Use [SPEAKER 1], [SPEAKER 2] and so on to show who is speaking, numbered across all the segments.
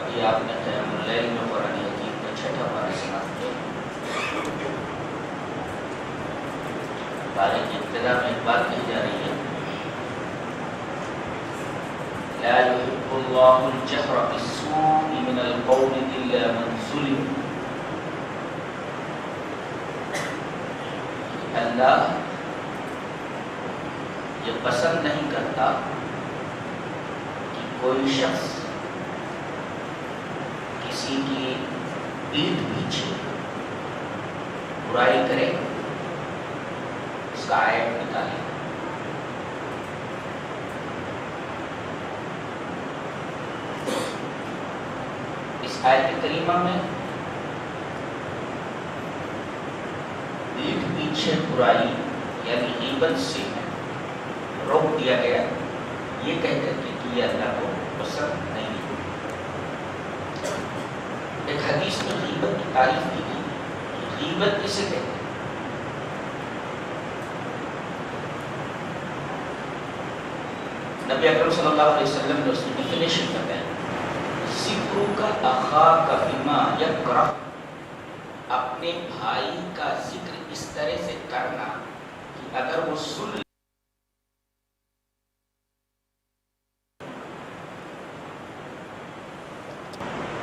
[SPEAKER 1] ابھی آپ نے قیام اللیل میں قرآن حکیم کا 6واں پارہ سماعت کیا۔ پارے کی ابتدا میں ایک بات کہی جا رہی ہے، لا يحب الله الجهر بالسوء من القول إلا من ظلم۔ اللہ یہ پسند نہیں کرتا کہ کوئی شخص کسی کی پیٹھ پیچھے برائی کرے، اس کا عیب نکالے۔ اس آیت کریمہ میں پیٹھ پیچھے برائی یعنی غیبت سے روک دیا گیا، یہ کہہ کر کے کہ یہ اللہ کو پسند نہیں۔ ایک حدیث میں غیبت کی تعریف کی گئی، غیبت کسے کہتے ہیں؟ نبی اکرم صلی اللہ علیہ وسلم نے اس کی ڈیفینیشن بتایا، ذکر کا اخاک بما یکرہ، اپنے بھائی کا ذکر اس طرح سے کرنا کہ اگر وہ سن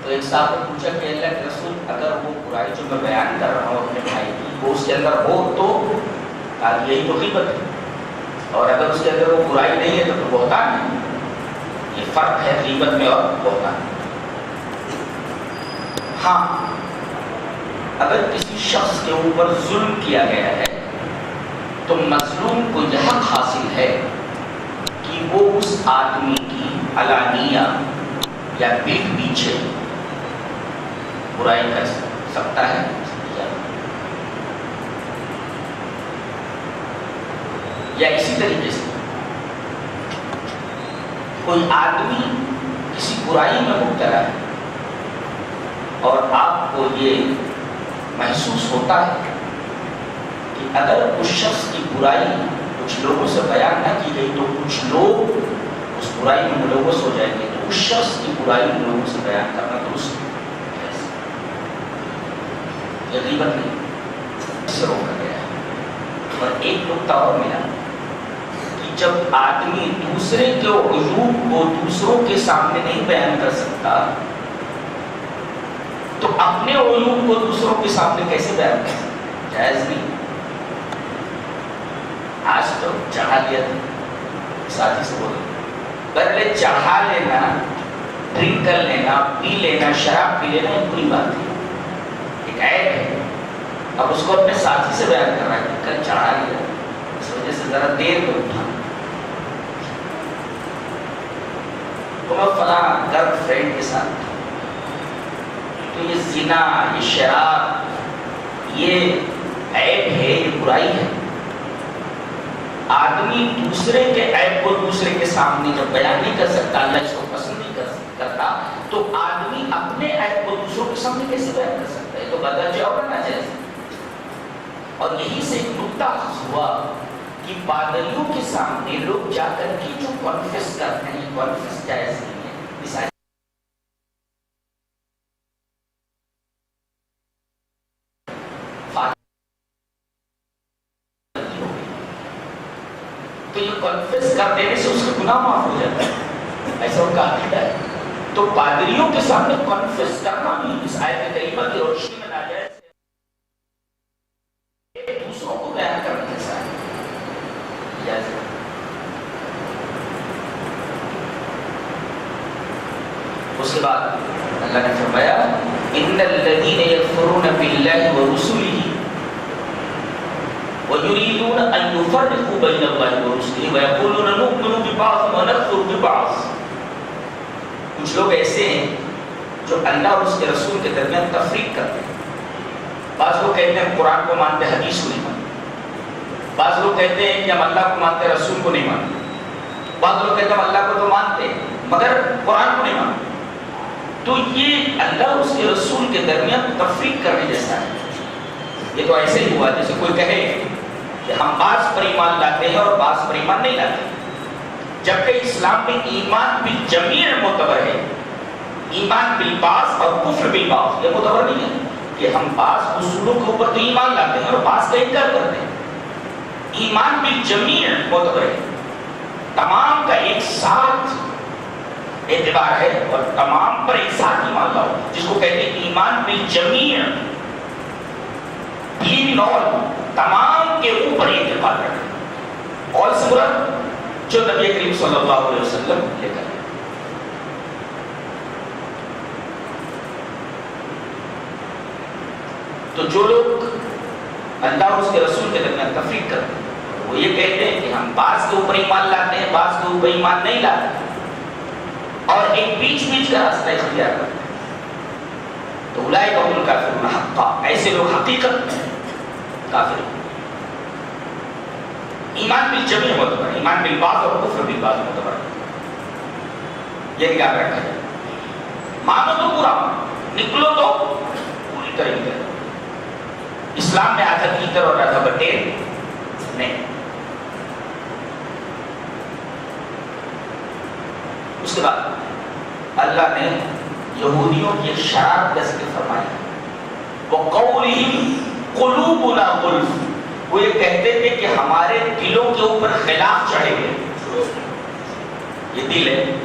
[SPEAKER 1] تو ایک صاحب نے پوچھا کہ اللہ کے رسول اگر وہ برائی جو میں بیان کر رہا ہوں اپنے بھائی کی وہ اس کے اندر ہو تو یہی تو غیبت ہے، اور اگر اس کے اندر وہ برائی نہیں ہے تو بہتان ہے۔ یہ فرق ہے غیبت میں اور بہتان۔ ہاں اگر کسی شخص کے اوپر ظلم کیا گیا ہے تو مظلوم کو یہ حق حاصل ہے کہ وہ اس آدمی کی علانیہ یا پیٹھ پیچھے برائی کر سکتا ہے۔ یا اسی طریقے سے کوئی آدمی کسی برائی میں مبتلا ہے اور آپ کو یہ محسوس ہوتا ہے کہ اگر اس شخص کی برائی کچھ لوگوں سے بیان نہ کی گئی تو کچھ لوگ اس برائی میں ملوث ہو جائیں گے، تو اس شخص کی برائی لوگوں سے بیان کرنا درست ہے۔ یہ غیبت نہیں، اسے روکا گیا ہے۔ اور ایک نکتہ اور ملا کہ جب آدمی دوسرے کے عیوب کو دوسروں کے سامنے نہیں بیان کر سکتا تو اپنے عیوب کو دوسروں کے سامنے کیسے بیان کر سکتا؟ جائز نہیں۔ آج تو چڑھا لیا ساتھی سے بولے پہلے چڑھا لینا، ڈرنک کر لینا، پی لینا، شراب پی لینا ایک بری بات ہے، ایک عیب ہے۔ اب اس کو اپنے ساتھی سے بیان کر رہا ہے کہ کل چڑھا لیا، اس وجہ سے ذرا دیر میں اٹھا، تو میں فلاں گرل فرینڈ کے ساتھ، تو یہ زنا، یہ شراب، یہ عیب ہے، یہ برائی ہے۔ آدمی دوسرے کے عیب کو دوسرے کے سامنے جب بیان نہیں کر سکتا، اللہ اس کو پسند نہیں کرتا، تو آدمی اپنے عیب کو دوسروں کے سامنے کیسے بیان کر سکتا ہے؟ تو بدرجہ اور ناجائز۔ اور یہی سے ایک نکتہ ہوا کہ پادریوں کے سامنے لوگ جا کر کے جو کنفیس کرتے ہیں، کنفیس جائز نہیں ہے۔ تو یہ کنفیس کر دینے سے اس کا گناہ معاف ہو جاتا ہے، ایسا ان کا عقیدہ ہے۔ تو پادریوں کے سامنے کنفیس کرنا بھی اس آیت کریمہ کی روشنی میں ناجائز ہے، دوسروں کو بیان کرنے کے ساتھ اجازت۔ اس کے بعد اللہ نے فرمایا ان الذین یکفرون باللہ ورسلہ وَيُرِيدُونَ أَن يُفَرِّقُوا بَيْنَ اللَّهِ وَرُسُلِهِ وَيَقُولُونَ نُؤْمِنُ بِبَعْضٍ وَنَكْفُرُ بِبَعْضٍ۔ کچھ لوگ ایسے ہیں جو اللہ اور اس کے رسول کے درمیان تفریق کرتے ہیں۔ بعض لوگ کہتے ہیں قرآن کو مانتے، حدیث کو نہیں مانتے۔ بعض لوگ کہتے ہیں کہ ہم اللہ کو مانتے، رسول کو نہیں مانتے۔ بعض لوگ کہتے ہیں ہم اللہ کو تو مانتے مگر قرآن کو نہیں مانتے۔ تو یہ اللہ اور اس کے رسول کے درمیان تفریق کرنے جیسا ہے۔ یہ تو ایسے ہی ہوا جیسے کوئی کہے کہ ہم بعض پر ایمان لاتے ہیں اور بعض پر ایمان نہیں لاتے، جبکہ اسلام میں ایمان بھی جمیع معتبر ہے۔ ایمان بالبعث اور کفر بالبعث یہ معتبر نہیں ہے کہ ہم بعض اصولوں کے اوپر تو ایمان لاتے ہیں اور بعض کا انکار کرتے ہیں. ایمان بالجمیع معتبر ہے, تمام کا ایک ساتھ اعتبار ہے اور تمام پر ایک ساتھ ایمان لاؤ, جس کو کہتے ہیں ایمان بالجمیع, تمام کے اوپر اعتبار رکھیں. اور سے مراد جو نبی کریم صلی اللہ علیہ وسلم لے کر. تو جو لوگ اللہ اور اس کے رسول کے درمیان تفریق کرتے ہیں وہ یہ کہتے ہیں کہ ہم بعض کے اوپر ایمان لاتے ہیں, بعض کے اوپر ایمان نہیں لاتے, اور ایک بیچ کا راستہ اختیار کرتے ہیں. تو اولئک هم الکافرون حقا, ایسے لوگ حقیقت میں کافر ہیں. ایمان بالجمیع معتبر ہے, ایمان بالبعض اور کفر بالبعض معتبر ہے. یہ کیا رکھا ہے, مانو تو پورا, نکلو تو پوری طریقے سے. اسلام میں آدھا کیکر اور آدھا بٹیر نہیں. اس کے بعد اللہ نے یہودیوں کی ایک شرارت کا ذکر فرمایا. وَقَوْلِهِمْ قُلُوبُنَا غُلْفٌ, وہ یہ کہتے تھے کہ ہمارے دلوں کے اوپر خلاف چڑھے ہوئے. یہ دل ہے,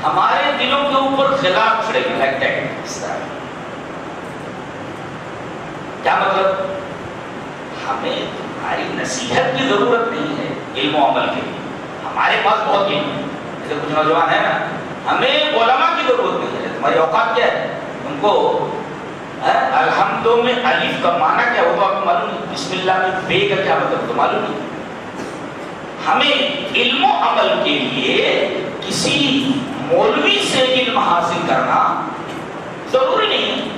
[SPEAKER 1] ہمارے دلوں کے اوپر خلاف چڑھے ہوئے, لائک دیٹ. اس طرح کیا مطلب, ہمیں تمہاری نصیحت کی ضرورت نہیں ہے علم و عمل کے لیے, ہمارے پاس بہت علم ہے. جیسے کچھ نوجوان ہے نا, ہمیں علماء کی ضرورت نہیں ہے. تمہاری اوقات کیا ہے, ان کو الحمد میں الف کا معنی کیا ہوگا آپ کو معلوم نہیں, بسم اللہ میں بے کا کیا مطلب تو معلوم نہیں. ہمیں علم و عمل کے لیے کسی مولوی سے علم حاصل کرنا ضروری نہیں ہے.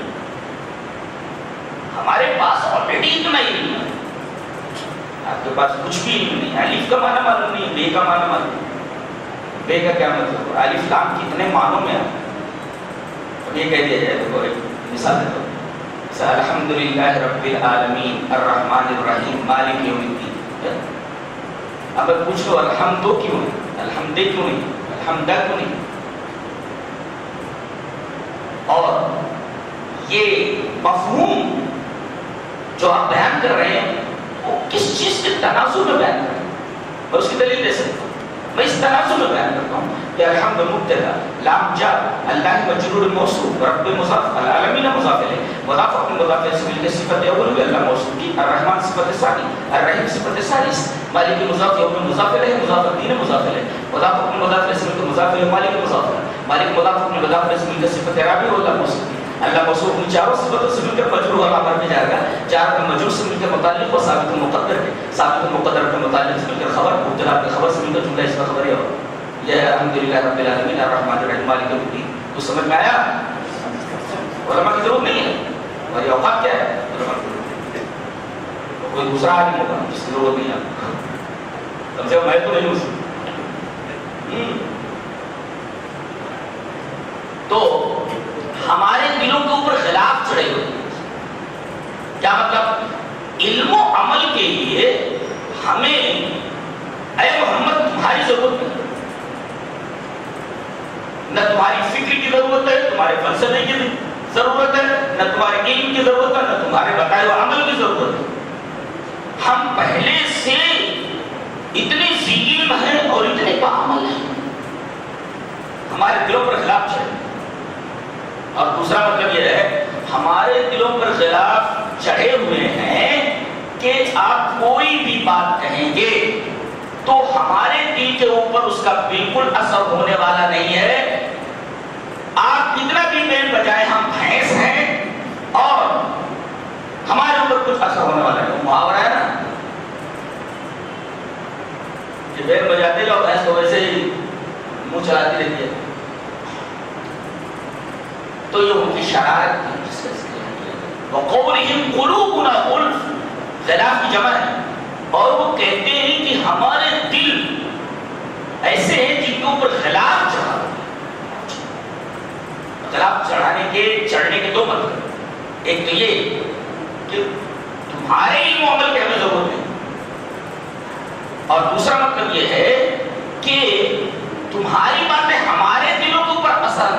[SPEAKER 1] ہمارے پاس آلریڈی اتنا علم ہے. آپ کے پاس کچھ بھی علم نہیں, الف کا معنی معلوم نہیں, بے کا معنی معلوم نہیں. بے کا کیا مطلب, الف لام کتنے معنوں میں ہے. اب یہ کہہ دیا جائے, دیکھو ایک مثال دیتا ہوں. الحمدللہ رب العالمین الرحمن الرحیم مالک یوم الدین. اب پوچھ لو الحمد کیوں ہے, الحمد کیوں نہیں, الحمدہ کیوں نہیں. اور یہ مفہوم جو آپ بیان کر رہے ہیں وہ کس چیز کے تناسب میں بیان کر رہے ہیں, اور اس کی دلیل دے سکتا ہوں. میں اس تناسب میں بیان کرتا ہوں کہ الحمد مبتدا, لام جار, اللہ مجرور موصوف, رب مضاف, العالمین مضاف الیہ, مضاف اپنے مضاف سے مل کے صفت اول ہوئی اللہ موصوف کی, الرحمن صفت ثانی, الرحیم صفت ثالث, مالک مضاف اول مضاف الیہ, مضاف الدین مضاف الیہ, مضاف اپنے مضاف سے مل کے مضاف الیہ, مالک مضاف الیہ, مالک مضاف اپنے مضاف سے مل کے صفت رابع اللہ موصوف کی. اللہ موصوف ان چاروں صفتوں سے مل کر مجرور اور امر میں جائے گا. چار کا مجرور سے مل کر متعلق و ثابت مقدر ہے, ثابت مقدر کے متعلق سے مل کر خبر, مبتدا کے خبر سے مل کر جملہ اس کا خبر ہے. یہ الحمدللہ رب العالمین الرحمن الرحیم مالک یوم الدین. تو سمجھ میں آیا, علماء کی ضرورت نہیں ہے. ہماری اوقات کیا ہے, کوئی دوسرا عالم ہوگا جس کی ضرورت نہیں ہے. کم سے کم میں تو نہیں ہوں. تو ہمارے دلوں کے اوپر خلاف چڑھے ہوئے. کیا مطلب, علم و عمل کے لیے ہمیں اے محمد تمہاری ضرورت نہیں, نہ تمہاری فکر کی ضرورت ہے, تمہارے فلسفے کی ضرورت ہے, نہ تمہارے علم کی ضرورت ہے, نہ تمہارے بتائے ہوئے عمل کی ضرورت ہے. ہم پہلے سے اتنے ذی علم ہیں اور اتنے باعمل ہیں, ہمارے دلوں پر خلاف چڑھے. اور دوسرا مطلب یہ ہے, ہمارے دلوں پر خلاف چڑھے ہوئے ہیں کہ آپ کوئی بھی بات کہیں گے تو ہمارے دل کے اوپر اس کا بالکل اثر ہونے والا نہیں ہے. آپ کتنا بھی بیل بجائے ہم بھینس ہیں اور ہمارے اوپر کچھ اثر ہونے والا ہے. محاورہ ہے نا کہ بیل بجاتے جاؤ بھینس تو ویسے ہی منہ چلاتی رہتی ہے. تو یہ ان کی شرارت تھی جس کا ذکر ہے. وَقَوْلِهِمْ قُلُوبُنَا غُلْفٌ, خلاف کی جمع ہے. اور وہ کہتے ہیں کہ ہمارے دل ایسے ہیں جن کے اوپر خلاف چڑھا. خلاف چڑھنے کے دو مطلب, ایک تو یہ کہ تمہارے علم و عمل کی ہمیں ضرورت نہیں, اور دوسرا مطلب یہ ہے کہ تمہاری باتیں ہمارے دلوں کے اوپر اثر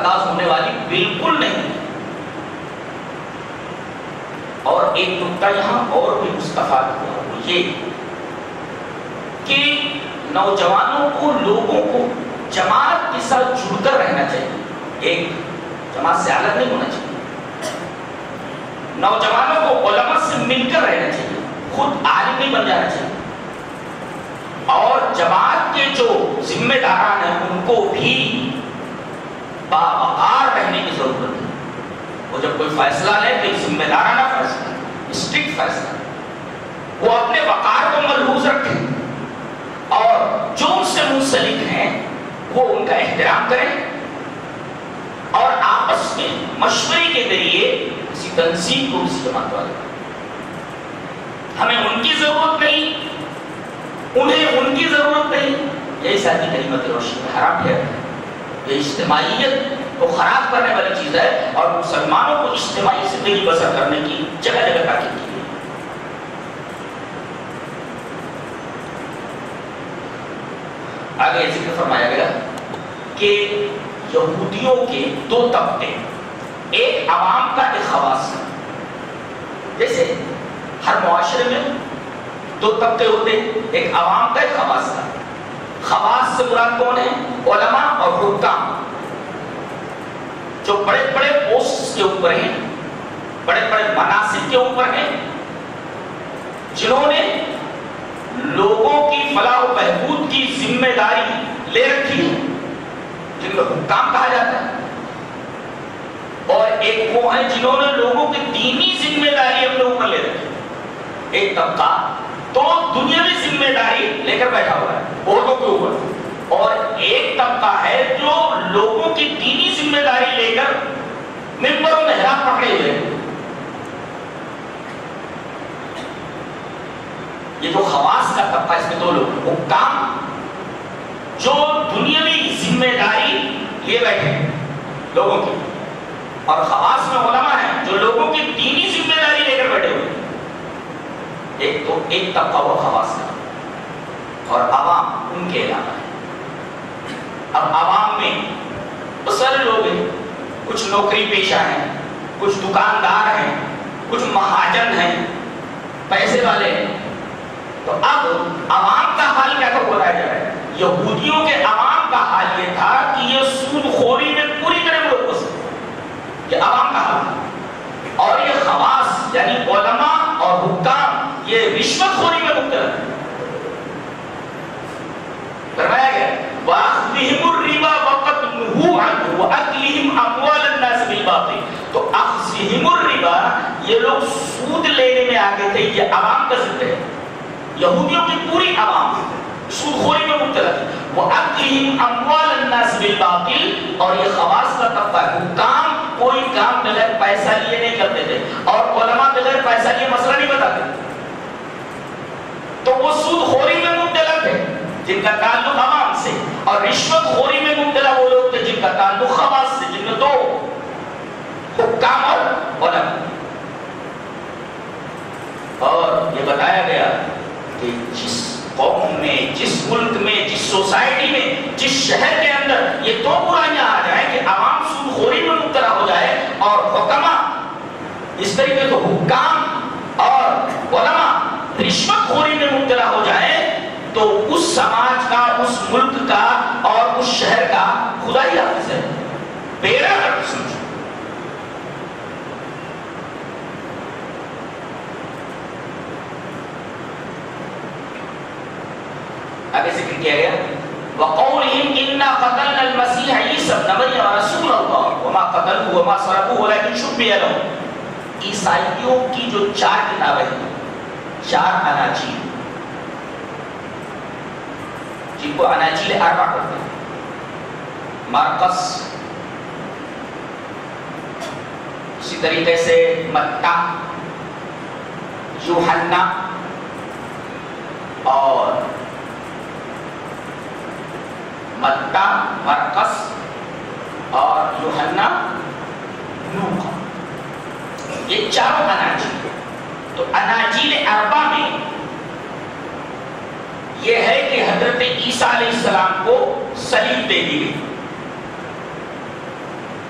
[SPEAKER 1] کا یہاں اور بھی مستفاد ہوا وہ یہ کہ نوجوانوں کو، لوگوں کو جماعت کے ساتھ جڑ کر رہنا چاہیے، ایک جماعت سے الگ نہیں ہونا چاہیے۔ نوجوانوں کو علماء سے مل کر رہنا چاہیے، خود عالم نہیں بن جانا چاہیے، اور جماعت کے جو ذمہ داران ہیں ان کو بھی باوقار رہنے کی ضرورت ہے۔ وہ جب کوئی فیصلہ لے تو ایک ذمہ دارانہ فیصلہ، اسٹرکٹ فیصلہ، وہ اپنے وقار کو ملحوظ رکھیں اور جو ان سے منسلک ہیں وہ ان کا احترام کریں، اور آپس میں مشورے کے ذریعے کسی تنظیم کو، کسی جماعت والے ہمیں ان کی ضرورت نہیں، انہیں ان کی ضرورت نہیں، یہی ساری کلمت روشنی میں حرام ہے۔ یہ اجتماعیت کو خراب کرنے والی چیز ہے، اور مسلمانوں کو اجتماعی زندگی بسر کرنے کی جگہ جگہ تاکید کی ہے۔ آگے ذکر فرمایا گیا کہ یہودیوں کے دو طبقے، ایک عوام کا، ایک خواص کا۔ جیسے ہر معاشرے میں دو طبقے ہوتے ہیں، ایک عوام کا، ایک خواص کا۔ خواص سے مراد کون ہے؟ علماء اور حکام، جو بڑے بڑے پوسٹ کے اوپر ہیں، بڑے بڑے مناصب کے اوپر ہیں، جنہوں نے لوگوں کی فلاح و بہبود کی ذمہ داری لے رکھی ہے، جن کو حکام کہا جاتا ہے۔ اور ایک وہ ہیں جنہوں نے لوگوں کی دینی ذمہ داری اپنے اوپر لے رکھی ہے۔ ایک طبقہ تو دنیاوی ذمہ داری لے کر بیٹھا ہوا ہے عہدوں کے اوپر، اور ایک طبقہ ہے جو لوگوں کی دینی ذمہ داری لے کر ممبر و محراب پکڑے ہوئے ہیں۔ یہ جو خواص کا طبقہ، اس میں دو لوگ، حکام جو دنیاوی ذمہ داری لیے بیٹھے ہیں لوگوں کی، اور خواص میں علماء ہیں جو لوگوں کی دینی ذمہ داری لے کر بیٹھے ہوئے ہیں۔ ایک طبقہ وہ خواص کا، اور عوام ان کے علاوہ ہے۔ اب عوام میں بہت سارے لوگ ہیں، کچھ نوکری پیشہ ہیں، کچھ دکاندار ہیں، کچھ مہاجن ہیں، پیسے والے ہیں۔ تو اب عوام کا حال کیا تو بولا جا رہا ہے؟ یہودیوں کے عوام کا حال یہ تھا کہ یہ سود خوری میں پوری طرح ملوث ہے، یہ عوام کا حال تھا، اور یہ خواص یعنی علماء اور حکام یہ رشوت خوری میں مبتلا ہے۔ فرمایا گیا وَأَخْذِهِمُ الرِّبَا وَقَدْ نُهُوا عَنْهُ وَأَكْلِهِمْ أَمْوَالَ النَّاسِ بِالْبَاطِلِ۔ تو أَخْذِهِمُ الرِّبَا، یہ لوگ سود لینے میں آگے تھے، یہ عوام کا ذکر ہے، یہودیوں کی پوری عوام سود خوری میں مبتلا تھی۔ وَأَكْلِهِمْ أَمْوَالَ النَّاسِ بِالْبَاطِلِ، اور یہ خواص کا طبقہ ہے۔ حکام کوئی کام بغیر پیسہ لیے نہیں کرتے تھے، اور علماء بغیر پیسہ لیے مسئلہ نہیں بتاتے، تو وہ سود خوری میں مبتلا تھے جن کا تعلق عوام سے، اور رشوت خوری میں مبتلا وہ لوگ تھے جن کا تعلق خواص سے، جن میں دو حکام اور علماء۔ اور یہ بتایا گیا کہ جس قوم میں، جس ملک میں، جس سوسائٹی میں، جس شہر کے اندر یہ دو برائیاں آ جائیں کہ عوام سود خوری میں مبتلا ہو جائے اور حکما اس طریقے سے حکام اور علماء رشوت خوری میں مبتلا ہو جائے، تو اس سماج کا، اس ملک کا اور اس شہر کا خدا ہی حافظ ہے، بیڑا غرق سمجھو۔ آگے ذکر کیا گیا وَقَوْلِهِمْ إِنَّا قَتَلْنَا الْمَسِيحَ عِيسَى ابْنَ مَرْيَمَ رَسُولَ اللَّهِ وَمَا قَتَلُوهُ وَمَا صَلَبُوهُ وَلَكِنْ شُبِّهَ لَهُمْ۔ عیسائیوں کی جو 4 کتابیں ہیں، 4 اناجیل، جن کو اناجیل 4 کہتے ہیں، مرقس، اسی طریقے سے متی، یوحنا اور متی، مرقس اور یوحنا، لوقا، یہ 4 اناجیل۔ تو اناجیل 4 میں یہ ہے کہ حضرت عیسیٰ علیہ السلام کو صلیب دے دی گئی،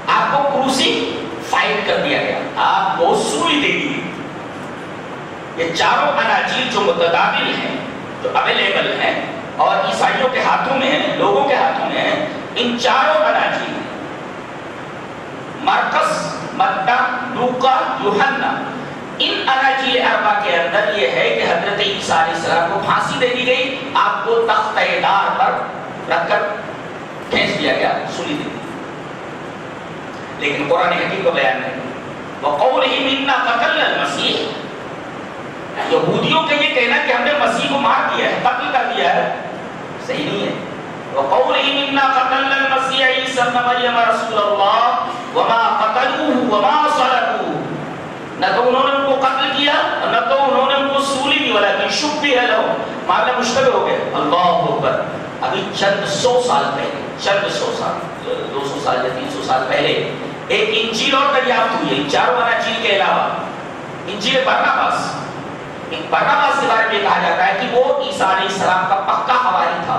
[SPEAKER 1] آپ کو کروسی فائٹ کر دیا گیا، آپ کو سولی دے دی گئی، یہ چاروں اناجیل جو متداول ہیں، جو اویلیبل ہیں اور عیسائیوں کے ہاتھوں میں ہیں، لوگوں کے ہاتھوں میں ہیں، ان چاروں اناجیل مرقس، متی، لوقا، یوحنا، ان اناجیل اربع کے اندر یہ ہے کہ حضرت عیسیٰ علیہ السلام کو پھانسی دے دی گئی، آپ کو تختہ دار پر رکھ کر کھینچ دیا گیا، سولی دی گئی. لیکن قرآن حکیم کو بیان نہیں. وَقَوْلِهِمْ إِنَّا قَتَلْنَا الْمَسِيحَ، یہودیوں کا یہ کہنا کہ ہم نے مسیح کو مار دیا ہے، قتل کر دیا ہے، صحیح نہیں ہے. وَقَوْلِهِمْ إِنَّا قَتَلْنَا الْمَسِيحَ عِيسَى ابْنَ مَرْيَمَ رَسُولَ اللَّهِ وَمَا قَتَلُوهُ وَمَا صَلَبُوهُ، نہ تو انہوں نے ان کو قتل کیا اور نہ تو انہوں نے ان کو سولی دی، ولیکن شُبِّهَ لَهُم، معاملہ مشتبہ ہو گیا. اللہ اکبر. ابھی چند سو سال پہلے، چند سو سال، 200 سال یا 300 سال پہلے ایک انجیل اور دریافت ہوئی ہے، چاروں اناجیل کے علاوہ. انجیل برناباس. برناباس کے بارے میں کہا جاتا ہے کہ وہ عیسیٰ علیہ السلام کا پکا حواری تھا،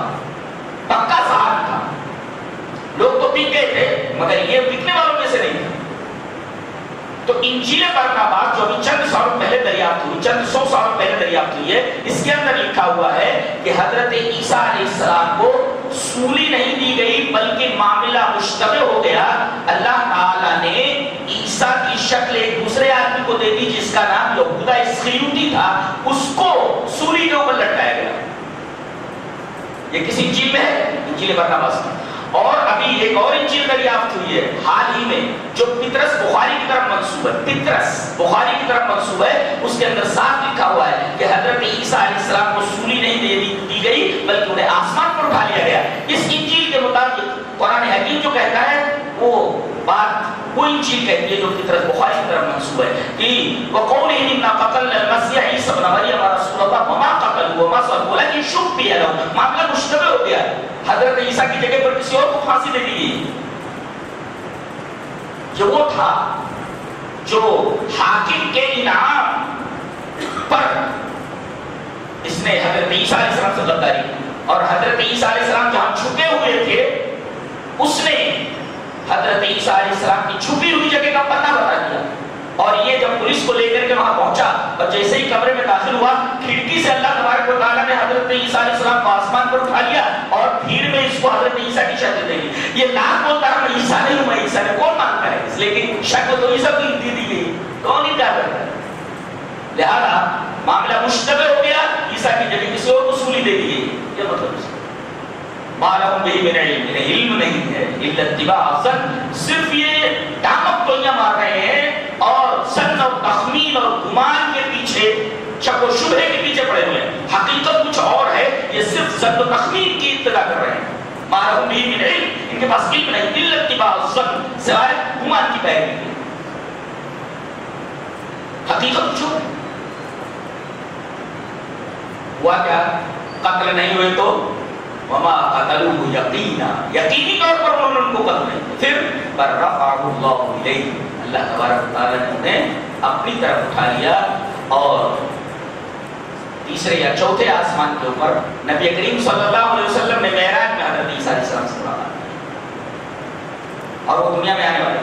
[SPEAKER 1] پکا صحابی تھا. لوگ تو بک گئے تھے مگر یہ بکنے والوں میں سے نہیں تھا. تو انجیل برناباس جو ابھی چند سال پہلے دریافت ہوئی، چند سو سال پہلے دریافت ہوئی ہے، اس کے اندر لکھا ہوا ہے کہ حضرت عیسیٰ علیہ السلام کو سولی نہیں دی گئی بلکہ معاملہ مشتبہ ہو گیا. اللہ تعالیٰ نے عیسیٰ کی شکل ایک دوسرے آدمی کو دے دی جس کا نام یہودا اسخریوطی تھا، اس کو سولی کے اوپر لٹکایا گیا. یہ کس انجیل میں ہے؟ انجیل برناباس میں. اور ابھی ایک اور انجیل دریافت ہوئی ہے حال ہی میں جو پطرس بخاری کی طرف منسوب ہے، پطرس بخاری کی طرف منسوب ہے. اس کے اندر صاف لکھا ہوا ہے کہ حضرت عیسیٰ علیہ السلام کو سولی نہیں دی گئی بلکہ انہیں آسمان پر اٹھا لیا گیا. اس انجیل کے مطابق قرآن حکیم جو کہتا ہے وہ بات وہ انجیل کہتی ہے جو پطرس بخاری کی طرف منسوب ہے کہ وَقَوْلِهِمْ إِنَّا قَتَلْنَا الْمَسِيحَ عِيسَى ابْنَ مَرْيَمَ رَسُولَ اللَّهِ وَمَا قَتَلُوهُ وَمَا صَلَبُوهُ وَلَكِنْ شُبِّهَ لَهُمْ، معاملہ مشتبہ ہو گیا. حضرت عیسیٰ کی جگہ پر کسی اور کو پھانسی دے دی گئی. یہ وہ تھا جو حاکم کے انعام پر اس نے حضرت عیسیٰ علیہ السلام سے غداری کی، اور حضرت عیسیٰ علیہ السلام جہاں چھپے ہوئے تھے اس نے حضرت عیسیٰ علیہ السلام کی چھپی ہوئی جگہ کا پتہ بتا دیا. اور یہ جب پولیس کو لے کر کے وہاں پہنچا اور جیسے ہی کمرے میں داخل ہوا، کھڑکی سے اللہ تبارک و تعالیٰ نے حضرت عیسیٰ علیہ السلام کو آسمان پر اٹھا لیا اور بھیڑ میں اس کو حضرت عیسیٰ کی شکل دے دی. یہ لاکھ بولتا ہے میں عیسیٰ نہیں ہوں، میں عیسیٰ نہیں، کون مانتا ہے؟ لیکن شکل تو عیسیٰ کی دی گئی، کون انکار کرتا ہے؟ لہذا معاملہ مشتبہ ہو گیا، عیسیٰ کی جگہ کسی اور کو سولی دے دی گئی. یہ مطلب اس مَالَهُمْ بِهِ مِنْ عِلْمٍ، علم نہیں ہے الا اتباع الظن، صرف یہ ٹامک ٹوئیاں مار رہے ہیں اور ظن اور تخمین اور گمان کے پیچھے، شک و شبہے کے پیچھے پڑے ہوئے ہیں. حقیقت کچھ اور ہے، یہ صرف ظن و تخمین کی ابتدا کر رہے ہیں. مَالَهُمْ بِهِ مِنْ عِلْمٍ، ان کے پاس علم نہیں الا اتباع الظن، سوائے گمان کی پیروی کی. حقیقت کچھ اور ہے. ہوا کیا؟ قتل نہیں ہوئے تو وما قتلوه یقینا، یقینی طور پر انہوں نے ان کو قتل نہیں. پھر برفعہ اللہ الیہ، اللہ تبارک و تعالیٰ نے انہیں اپنی طرف اٹھا لیا اور تیسرے یا چوتھے آسمان کے اوپر نبی کریم صلی اللہ علیہ وسلم نے معراج میں حضرت عیسیٰ علیہ السلام سے ملاقات کی اور وہ دنیا میں آنے والے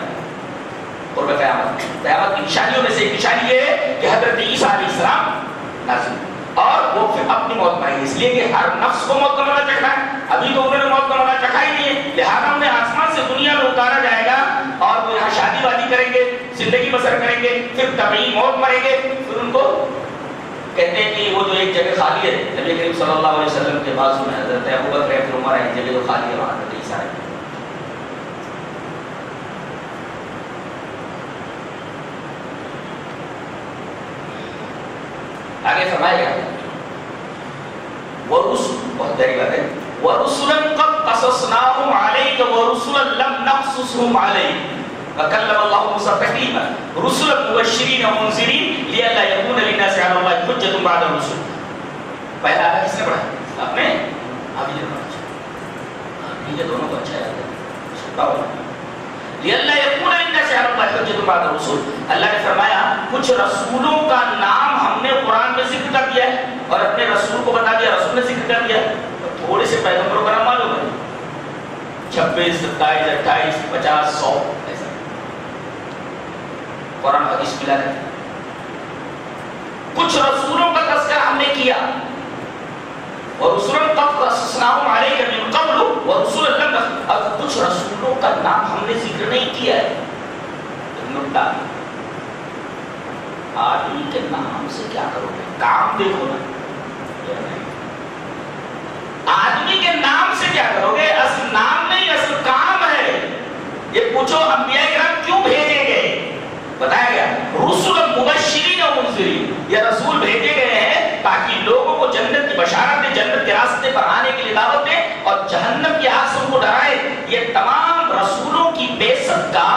[SPEAKER 1] قرب قیامت. قیامت کی نشانیوں میں سے ایک نشانی یہ ہے کہ حضرت عیسیٰ علیہ السلام نازل اور وہ پھر اپنی موت پائیں گے، اس لیے کہ ہر نفس کو موت کا مزہ چکھا ہے. ابھی تو انہوں نے موت کا مزہ چکھا ہی نہیں ہے، لہٰذا انہیں آسمان سے دنیا میں اتارا جائے گا اور وہ یہاں شادی وادی کریں گے، زندگی بسر کریں گے، پھر طبعی موت مریں گے. پھر ان کو کہتے ہیں کہ وہ جو ایک جگہ خالی ہے نبی کریم صلی اللہ علیہ وسلم کے بازو میں حضرت ابوبکر ہے، پھر عمر ہے، جگہ جو خالی ہے وہاں حضرت عیسیٰ ہے. آگے فرمائے گا بہت دری بات ہے وَرُسُلًا قَدْ قَصَصْنَاهُمْ عَلَيْكَ وَرُسُلًا لَمْ نَقْصُصْهُمْ عَلَيْكَ وَكَلَّمَ اللَّهُ مُوسَىٰ تَكْلِيمًا رُسُلًا مُبَشِّرِينَ وَمُنذِرِينَ لِئَلَّا يَكُونَ لِلنَّاسِ عَلَى اللَّهِ حُجَّةٌ بَعْدَ الرُّسُلِ. پہلا آیت کس نے پڑھا؟ آپ نے؟ آپ یہ پڑھا. یہ دونوں کو اچھا یاد ہے. سنتا ہو لِئَلَّا يَكُونَ لِلنَّاسِ عَلَى اللَّهِ حُجَّةٌ بَعْدَ الرُّسُلِ. اللہ نے فرمایا کچھ رسولوں کا نام ہم نے قرآن میں ذکر کر دیا ہے اور اپنے رسول کو بتا دیا، رسول نے ذکر کر دیا. تھوڑے سے پیغمبروں کا نام معلوم ہے 26 27 28 50 100 ایسا قرآن حدیث ملا ہے. کچھ رسولوں کا تذکرہ ہم نے کیا، ورسلا قد قصصناہم علیک من قبل ورسلا لم نقصص، اور کچھ رسولوں کا نام ہم نے ذکر نہیں کیا ہے۔ نکتہ آدمی کے نام سے کیا کرو گے؟ کام دیکھو نا، آدمی کے نام سے کیا کرو گے؟ اصل نام نہیں، اصل کام ہے۔ یہ پوچھو انبیاء کرام کیوں بھیجے گئے؟ بتایا گیا رسول مبشرین و منذرین، یہ رسول بھیجے گئے ہیں تاکہ لوگوں کو جنت کی بشارت دے، جنت کے راستے پر آنے کے لیے دعوت دے اور جہنم کی آگ سے ان کو ڈرائے۔ یہ تمام رسولوں کی بعثت کا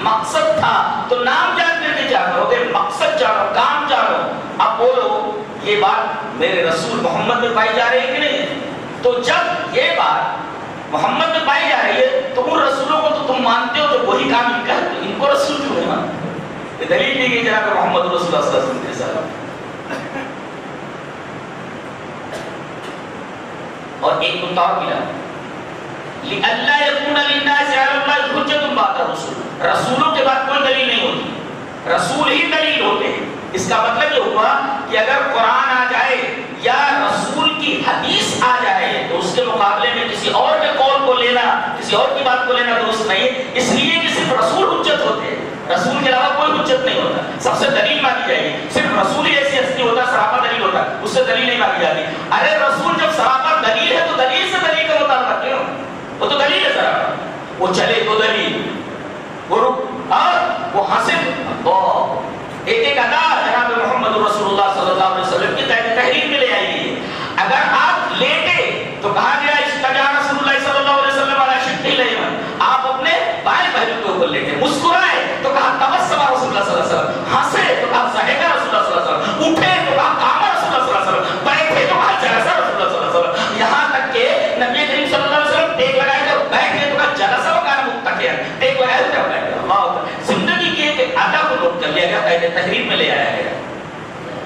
[SPEAKER 1] مقصد تھا۔ تو نام جانتے تھے، کیا کرو گے؟ مقصد جانو، کام جانو۔ اب بولو یہ بات میرے رسول محمد میں پائی جا رہی ہے کہ نہیں؟ تو جب یہ بات محمد میں پائی جا رہی ہے تو ان رسولوں کو تو تم مانتے ہو، تو وہی کام ان کا ہے، تو ان کو رسول کیوں نہیں مانتے؟ یہ دلیل دی گئی جناب محمد رسول اللہ صلی اللہ علیہ وسلم۔ اور ایک نکتہ اور ملا، لِأَلَّا يَكُونَ لِلنَّاسِ عَلَى اللَّهِ حُجَّةٌ بَعْدَ الرُّسُلِ، رسولوں کے بعد کوئی دلیل نہیں ہوتی، رسول ہی دلیل ہوتے ہیں۔ اس کا مطلب یہ ہوا کہ اگر قرآن آ جائے یا رسول کی حدیث آ جائے تو اس کے مقابلے میں کسی اور کے قول کو لینا، کسی اور کی بات کو لینا درست نہیں، اس لیے کہ صرف رسول حجت ہوتے ہیں، رسول کے علاوہ کوئی حجت نہیں ہوتا۔ سب سے دلیل مانی جائے گی، صرف رسول ہی ایسی ہستی ہوتا ہے صحابہ دلیل ہوتا ہے، اس سے دلیل نہیں مانی جاتی۔ ارے رسول جب صحابہ دلیل ہے تو دلیل سے دلیل کا مطالبہ کیوں؟ وہ تو دلیل ہے صحابہ، وہ چلے تو دلیل، وہ رک اور وہ حاصل ایک ایک ادا جناب محمد رسول اللہ صلی اللہ علیہ وسلم کی تحریر میں لے آئیے۔ اگر آپ لیٹے تو کہا گیا استجا رسول اللہ صلی اللہ علیہ وسلم علی شقہ الیمن، آپ اپنے بائیں پہلو کے اوپر لیٹے، مسکرائے تو کہا تبسم رسول اللہ صلی اللہ علیہ وسلم، ہنسے تو کہا ضحک رسول اللہ صلی اللہ علیہ وسلم، اٹھے تو کہا قام رسول اللہ صلی اللہ علیہ وسلم، بیٹھے تو کہا جلس رسول اللہ صلی اللہ علیہ وسلم، یہاں تک کہ نبی کریم صلی اللہ علیہ وسلم ٹیک لگائے تو بیٹھے تو کہا جلس وکان متکئا، ٹیک لگائے تو بیٹھے۔ اللہ اکبر، زندگی کے ایک ادا کو نوٹ کر لیا گیا، قید تحریر میں لے آیا گیا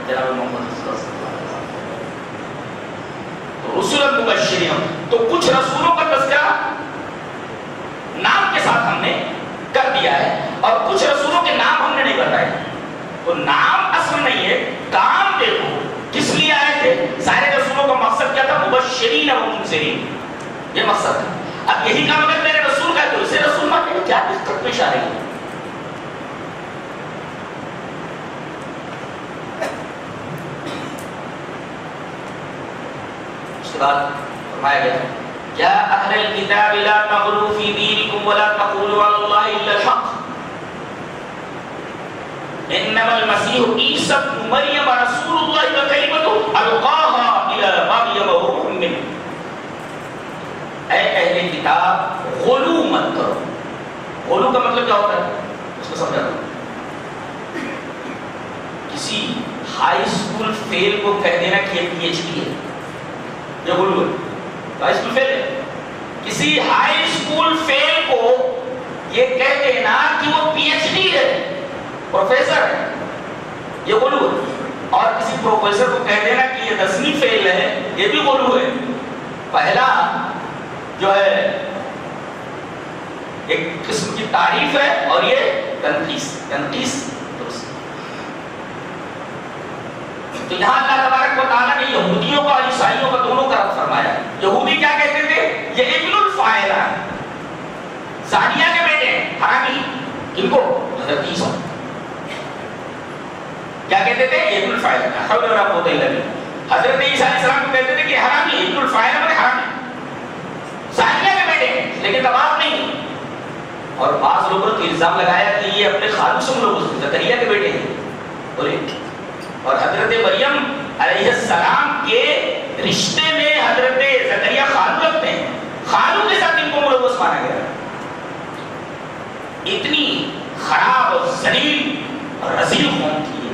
[SPEAKER 1] جناب محمد صلی اللہ علیہ وسلم۔ رسول مبشرین، تو کچھ رسولوں کا تذکرہ نام کے ساتھ ہم نے کر دیا ہے اور کچھ رسولوں کے نام ہم نے نہیں بتائے۔ تو نام اصل نہیں ہے، کام دیکھو کس لیے آئے تھے۔ سارے رسولوں کا مقصد کیا تھا؟ مبشرین و منذرین، یہ مقصد ہے۔ اب یہی کام اگر میرے رسول کا ہے تو اسے رسول مانیں گے، کیا دقت پیش آ رہی ہے؟ فرمایا گیا یا اہل الکتاب لا تغلوا فی دینکم ولا تقولوا علی اللہ الا الحق انما المسیح عیسی ابن مریم رسول اللہ وکلمتہ القاها الی مریم وروح منہ۔ اے اہل کتاب غلو مت کرو۔ غلو کا مطلب کیا ہوتا ہے اس کو سمجھا دو۔ کسی ہائی اسکول فیل کو کہہ دینا کہ یہ پی ایچ ڈی ہے، یہ غلو ہے، ہائی اسکول فیل ہے۔ کسی ہائی اسکول فیل کو یہ کہہ دینا کہ وہ پی ایچ ڈی ہے، پروفیسر ہے، یہ غلو ہے۔ اور کسی پروفیسر کو کہہ دینا کہ یہ 10ویں فیل ہے، یہ بھی غلو ہے۔ پہلا جو ہے ایک قسم کی تعریف ہے اور یہ تنقیص درست۔ تو یہاں اللہ تبارک و تعالیٰ نے یہودیوں کا اور عیسائیوں کا دونوں کا رد فرمایا۔ یہودی کیا کہتے تھے؟ یہ ابن الفاعل ہے، زانیہ کے بیٹے حرامی۔ کن کو؟ حضرت عیسیٰ۔ کیا کہتے تھے؟ ابن الفاعل، حول ولا قوت الا باللہ۔ حضرت عیسیٰ علیہ السلام کو کہتے تھے کہ حرامی، ابن الفاعل ہے حرامی، زانیہ کے بیٹے، لیکن تمام نہیں۔ اور بعض لوگوں نے الزام لگایا کہ یہ اپنے خالو سے لوگ زکریا کے بیٹے ہیں، بولے۔ اور حضرت مریم علیہ السلام کے رشتے میں حضرت زکریا خالو رکھتے ہیں، خالو کے ساتھ ان کو ملوث مانا گیا۔ اتنی خراب اور ذلیل اور رذیل قوم تھی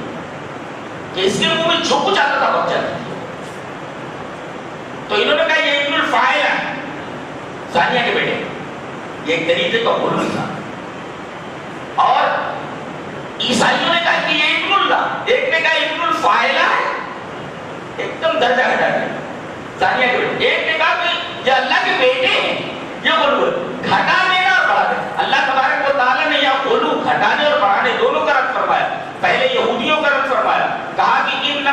[SPEAKER 1] کہ اس کے منہ میں جو کچھ آتا تھا بک جاتا تھا۔ تو انہوں نے کہا یہ ابن الفاعل ہے، ثانیہ کے بیٹے، یہ ایک طریقے کا غلو تھا۔ اور عیسائیوں نے کہا کہ یہ ابن اللہ، ایک نے کہا ابن الفاعل ہے، ایک دم درجہ گھٹا دیا ثانیہ کے بیٹے۔ ایک نے کہا کہ یہ اللہ کے بیٹے ہیں، یہ غلو ہے۔ گھٹا دینا اور بڑھا دینا، اللہ تبارک و تعالیٰ نے یہ غلو گھٹانے اور بڑھانے دونوں کا رد فرمایا۔ پہلے یہودیوں کا رد فرمایا، کہا کہ ان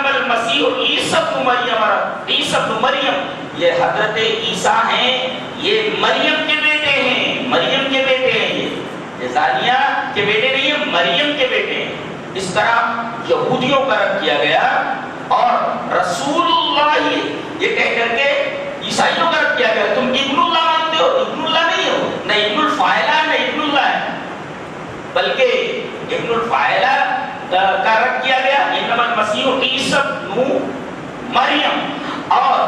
[SPEAKER 1] زانیہ کے بیٹے نہیں ہیں، مریم کے بیٹے ہیں. اس طرح یہودیوں کا رد کیا گیا اور رسول اللہ یہ کہہ کر کے عیسائیوں کا رد کیا گیا. تم ابن اللہ مانتے ہو، ابن اللہ نہیں ہو، نہ ابن الفاعلہ نہ ابن اللہ ہے، بلکہ ابن الفاعلہ کا رد کیا گیا. انما المسیح عیسی ابن مریم. اور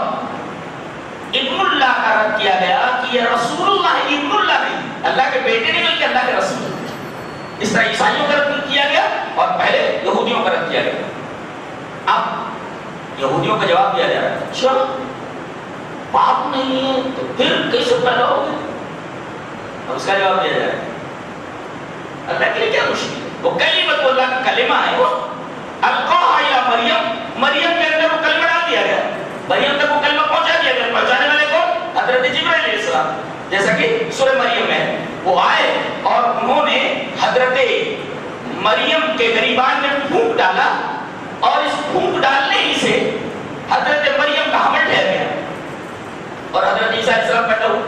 [SPEAKER 1] ابن اللہ کا رد کیا گیا کہ یہ رسول اللہ ہے، ابن اللہ نہیں، اللہ کے بیٹے نہیں بلکہ اللہ کے رسول. اس طرح عیسائیوں کا رد کیا گیا اور پہلے یہودیوں کا رد کیا گیا. اب یہودیوں کا جواب دیا جا رہا ہے، اچھا باپ نہیں ہے تو پھر کیسے پیدا ہو گئے؟ اور اس کا جواب دیا جا رہا ہے اللہ کے لیے کیا مشکل ہے، وہ کلمۃ اللہ کا کلمہ ہے، وہ القاها الی مریم، مریم کے اندر وہ کلمہ ڈال دیا گیا، مریم تک وہ کلمہ پہنچا دیا گیا. پہنچانے والے کون؟ حضرت جبرائیل علیہ السلام. جیسا کہ سورہ مریم میں وہ آئے اور انہوں نے حضرت مریم کے گریبان میں پھونک ڈالا اور اس پھونک ڈالنے ہی سے حضرت مریم کا حمل ٹھہر گیا اور حضرت عیسیٰ علیہ السلام پیدا ہوئے.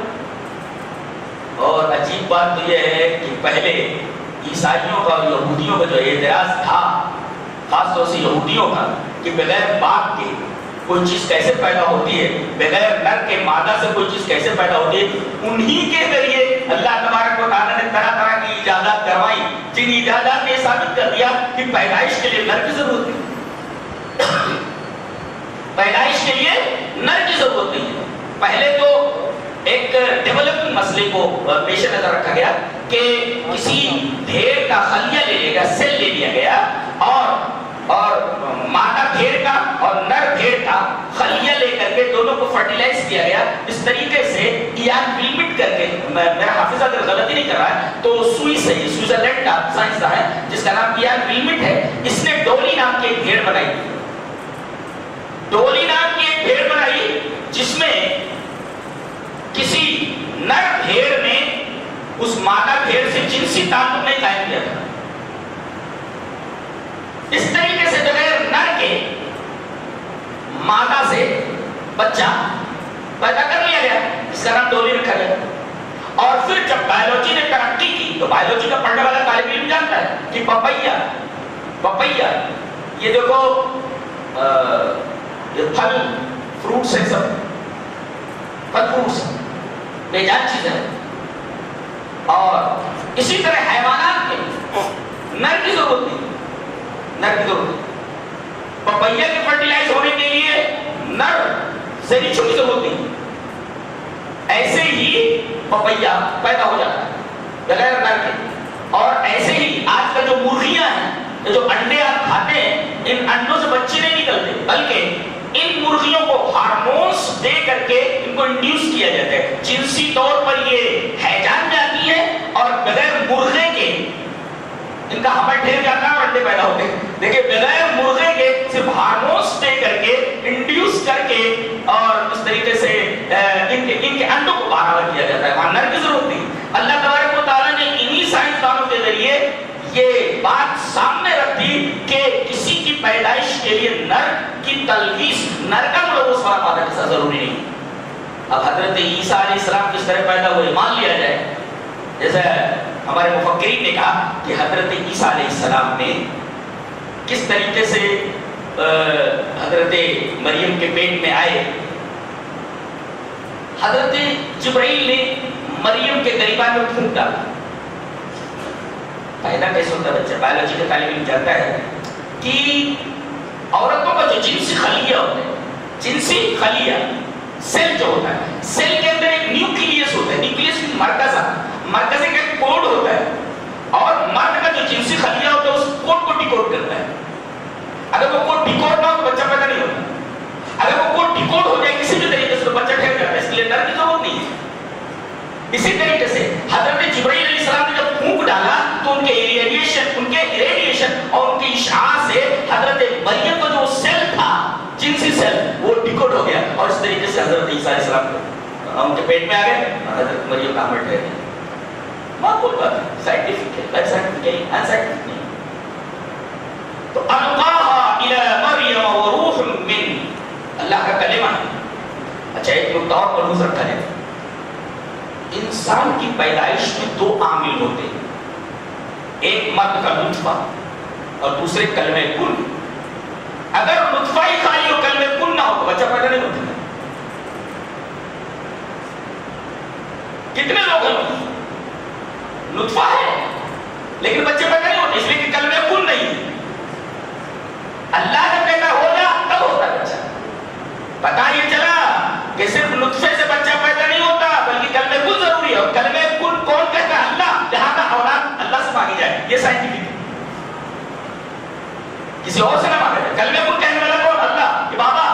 [SPEAKER 1] اور عجیب بات تو یہ ہے کہ پہلے عیسائیوں کا اور یہودیوں کا جو اعتراض تھا، خاص طور سے یہودیوں کا، کہ بغیر باپ کے کوئی چیز کیسے پیدا ہوتی ہے، بغیر نر کے مادہ سے کوئی چیز کیسے پیدا ہوتی ہے. انہی کے ذریعے اللہ تبارک و تعالیٰ نے طرح طرح کی ایجادات کروائی، جن ایجادات نے ثابت کر دیا کہ پیدائش کے لیے نر کی ضرورت نہیں، پیدائش کے لیے نر کی ضرورت نہیں ہے. پہلے تو ایک ڈیولپنگ مسئلے کو پیش نظر رکھا گیا کہ کسی بھیڑ کا خلیہ لے لیا گیا، سیل لے لیا گیا اور مادہ بھیڑ کا اور نر بھیڑ کا خلیہ لے کر کے دونوں کو فرٹیلائز کیا گیا. اس طریقے سے ایان ویلمٹ کر کے، میرا حافظہ اگر غلطی نہیں کر رہا ہے تو سوئس ہے، سوئٹزرلینڈ کا سائنسداں ہے جس کا نام ایان ویلمٹ ہے. اس نے ڈولی نام کی ایک بھیڑ بنائی، ڈولی نام کی ایک بھیڑ بنائی جس میں کسی نر بھیڑ نے اس مادہ بھیڑ سے جنسی تعلق نہیں قائم کیا تھا. اس طریقے سے بغیر نر کے مادہ سے بچہ پیدا کر لیا گیا، اس کا نام ڈولی رکھا گیا. اور پھر جب بایولوجی نے ترقی کی تو بایولوجی کا پڑھنے والا طالب علم جانتا ہے کہ پپیا یہ دیکھو یہ پھل فروٹس ہے، سب پھل فروٹس بے جان چیز ہے. اور اسی طرح حیوانات میں نر کی ضرورت نہیں، نر کی ضرورت نہیں. پپیا کے فرٹیلائز ہونے کے لیے نر زریچوں کی ضرورت نہیں. ایسے ہی پپیا پیدا ہو جاتا ہے بغیر نر کے. اور ایسے ہی آج کل جو مرغیاں ہیں، جو انڈے آپ کھاتے ہیں، ان انڈوں سے بچے نہیں نکلتے، بلکہ ان مرغیوں کو ہارمونز دے کر کے ان کو انڈیوس کیا جاتا ہے. جنسی طور پر یہ حیجان جاتی ہے اور بغیر مرغے کے ان کا حمل ٹھہر جاتا ہے اور انڈے پیدا ہوتے ہیں. دیکھیں بغیر مرغے کے صرف ہارمونز دے کر کے انڈیوس کر کے اور اس طریقے سے ان کے انڈوں کو باہر کیا جاتا ہے، وہاں نر کی ضرورت نہیں. اللہ تبارک و تعالیٰ نے انہی سائنسدانوں کے ذریعے یہ بات سامنے رکھ دی کہ کسی کی پیدائش کے لیے نر کی تلویث، نر کا ملوث والا مادہ کے ساتھ ضروری نہیں. اب حضرت عیسیٰ علیہ السلام کس طرح پیدا ہوئے مان لیا جائے، جیسے ہمارے مفکرین نے کہا کہ حضرت عیسیٰ علیہ السلام نے کس طریقے سے حضرت مریم کے پیٹ میں آئے. حضرت جبرائیل نے مریم کے گریبان میں پھونک ڈالا. پیدا کیسے ہوتا ہے بچہ؟ بایولوجی کا طالب علم جانتا ہے کہ عورتوں کا جو جنسی خلیہ ہوتا ہے، جنسی خلیہ سیل جو ہوتا ہے، سیل کے اندر ایک نیوکلیس ہوتا ہے، نیوکلیس مرکز کا ایک کوڈ ہوتا ہے، اور مرد کا جو جنسی خلیہ ہوتا ہے اس کوڈ کو ڈیکوڈ کرتا ہے. اگر وہ کوڈ ڈیکوڈ نہ ہو تو بچہ پیدا نہیں ہوتا. اگر وہ کوڈ ڈیکوڈ ہو جائے کسی بھی طریقے سے تو بچہ ٹھہر جاتا ہے، اس لیے نر کی ضرورت نہیں ہے. اسی طریقے سے حضرت جبرائیل علیہ السلام نے جب پھونک ڈالا تو ان کے ریڈیشن اور ان کی اشعاع سے حضرت مریم کا جو سیل تھا، جنسی سیل، وہ ڈیکوڈ ہو گیا اور اس طریقے سے حضرت عیسیٰ علیہ السلام ان کے پیٹ میں آ گئے اور حضرت مریم کا حمل ٹھہر گیا. معقول بات ہے، سائنٹیفک ہے، غیر سائنٹیفک ہے، ان سائنٹیفک نہیں. تو القاها الى مریم وروح من، اللہ کا کلمہ ہے. اچھا ایک نقطہ اور ملحوظ رکھا جائے، انسان کی پیدائش میں دو عامل ہوتے ہیں. ایک مرد کا نطفہ اور دوسرے کلمہ کن. اگر نطفہ ہی خالی ہو کلمہ کن نہ ہو تو بچہ پیدا نہیں ہوتا. کتنے لوگ ہیں نطفہ ہے لیکن بچے پیدا نہیں ہوتے اس لیے کہ کلمہ کن نہیں ہے. اللہ نے پیدا ہوگا تب ہوتا بچہ. پتا یہ چلا کہ صرف نطفے سے بچہ پیدا نہیں ہوتا بلکہ کلمہ کن ضروری ہے. اور کلمہ کن کون کہتا ہے؟ اللہ. لہذا اولاد اللہ سے مانگی جائے. یہ سائنٹیفک ہے, کسی اور سے نہ مانگا جائے. کلمہ کن کہنے والا کون؟ اللہ. کہ بابا,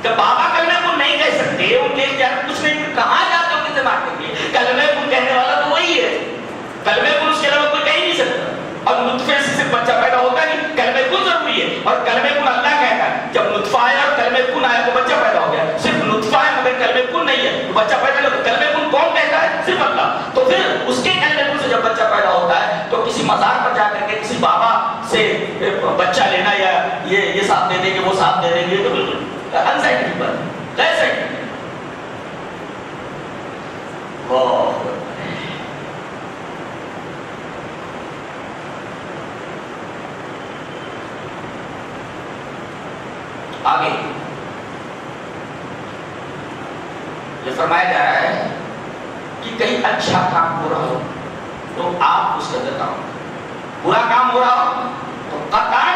[SPEAKER 1] جب بابا کلمہ کن نہیں کہہ سکتے ان کے اختیار کچھ نہیں, کہاں جاتے ہو کسے مانگیں گے؟ کلمہ کن کہنے والا تو وہی ہے. کلمہ کن اس کے علاوہ کوئی کہہ نہیں سکتا. اور نطفے سے صرف بچہ پیدا ہوتا نہیں, کلمہ کن ضروری ہے. اور کلمہ کن اللہ کہتا ہے. جب نطفہ آیا اور کلمہ کن آیا تو بچہ پیدا ہو گیا. صرف نطفہ ہے مگر کلمہ کن نہیں ہے تو بچہ پیدا نہیں ہوتا. کلمہ کن کون کہتا ہے؟ صرف اللہ. تو پھر اس کے کلمہ کن سے جب بچہ پیدا ہوتا ہے تو کسی مزار پر جا کر کے کسی بابا سے بچہ لینا یا یہ ساتھ دے دیں گے وہ ساتھ دے دیں گے تو بالکل انسائنٹیفک بات ہے, غیر سائنٹیفک. آگے یہ فرمایا جا رہا ہے کہ کہیں اچھا کام ہو رہا ہو تو آپ اس کے اندر کام کریں, برا کام ہو رہا ہو تو قطعاً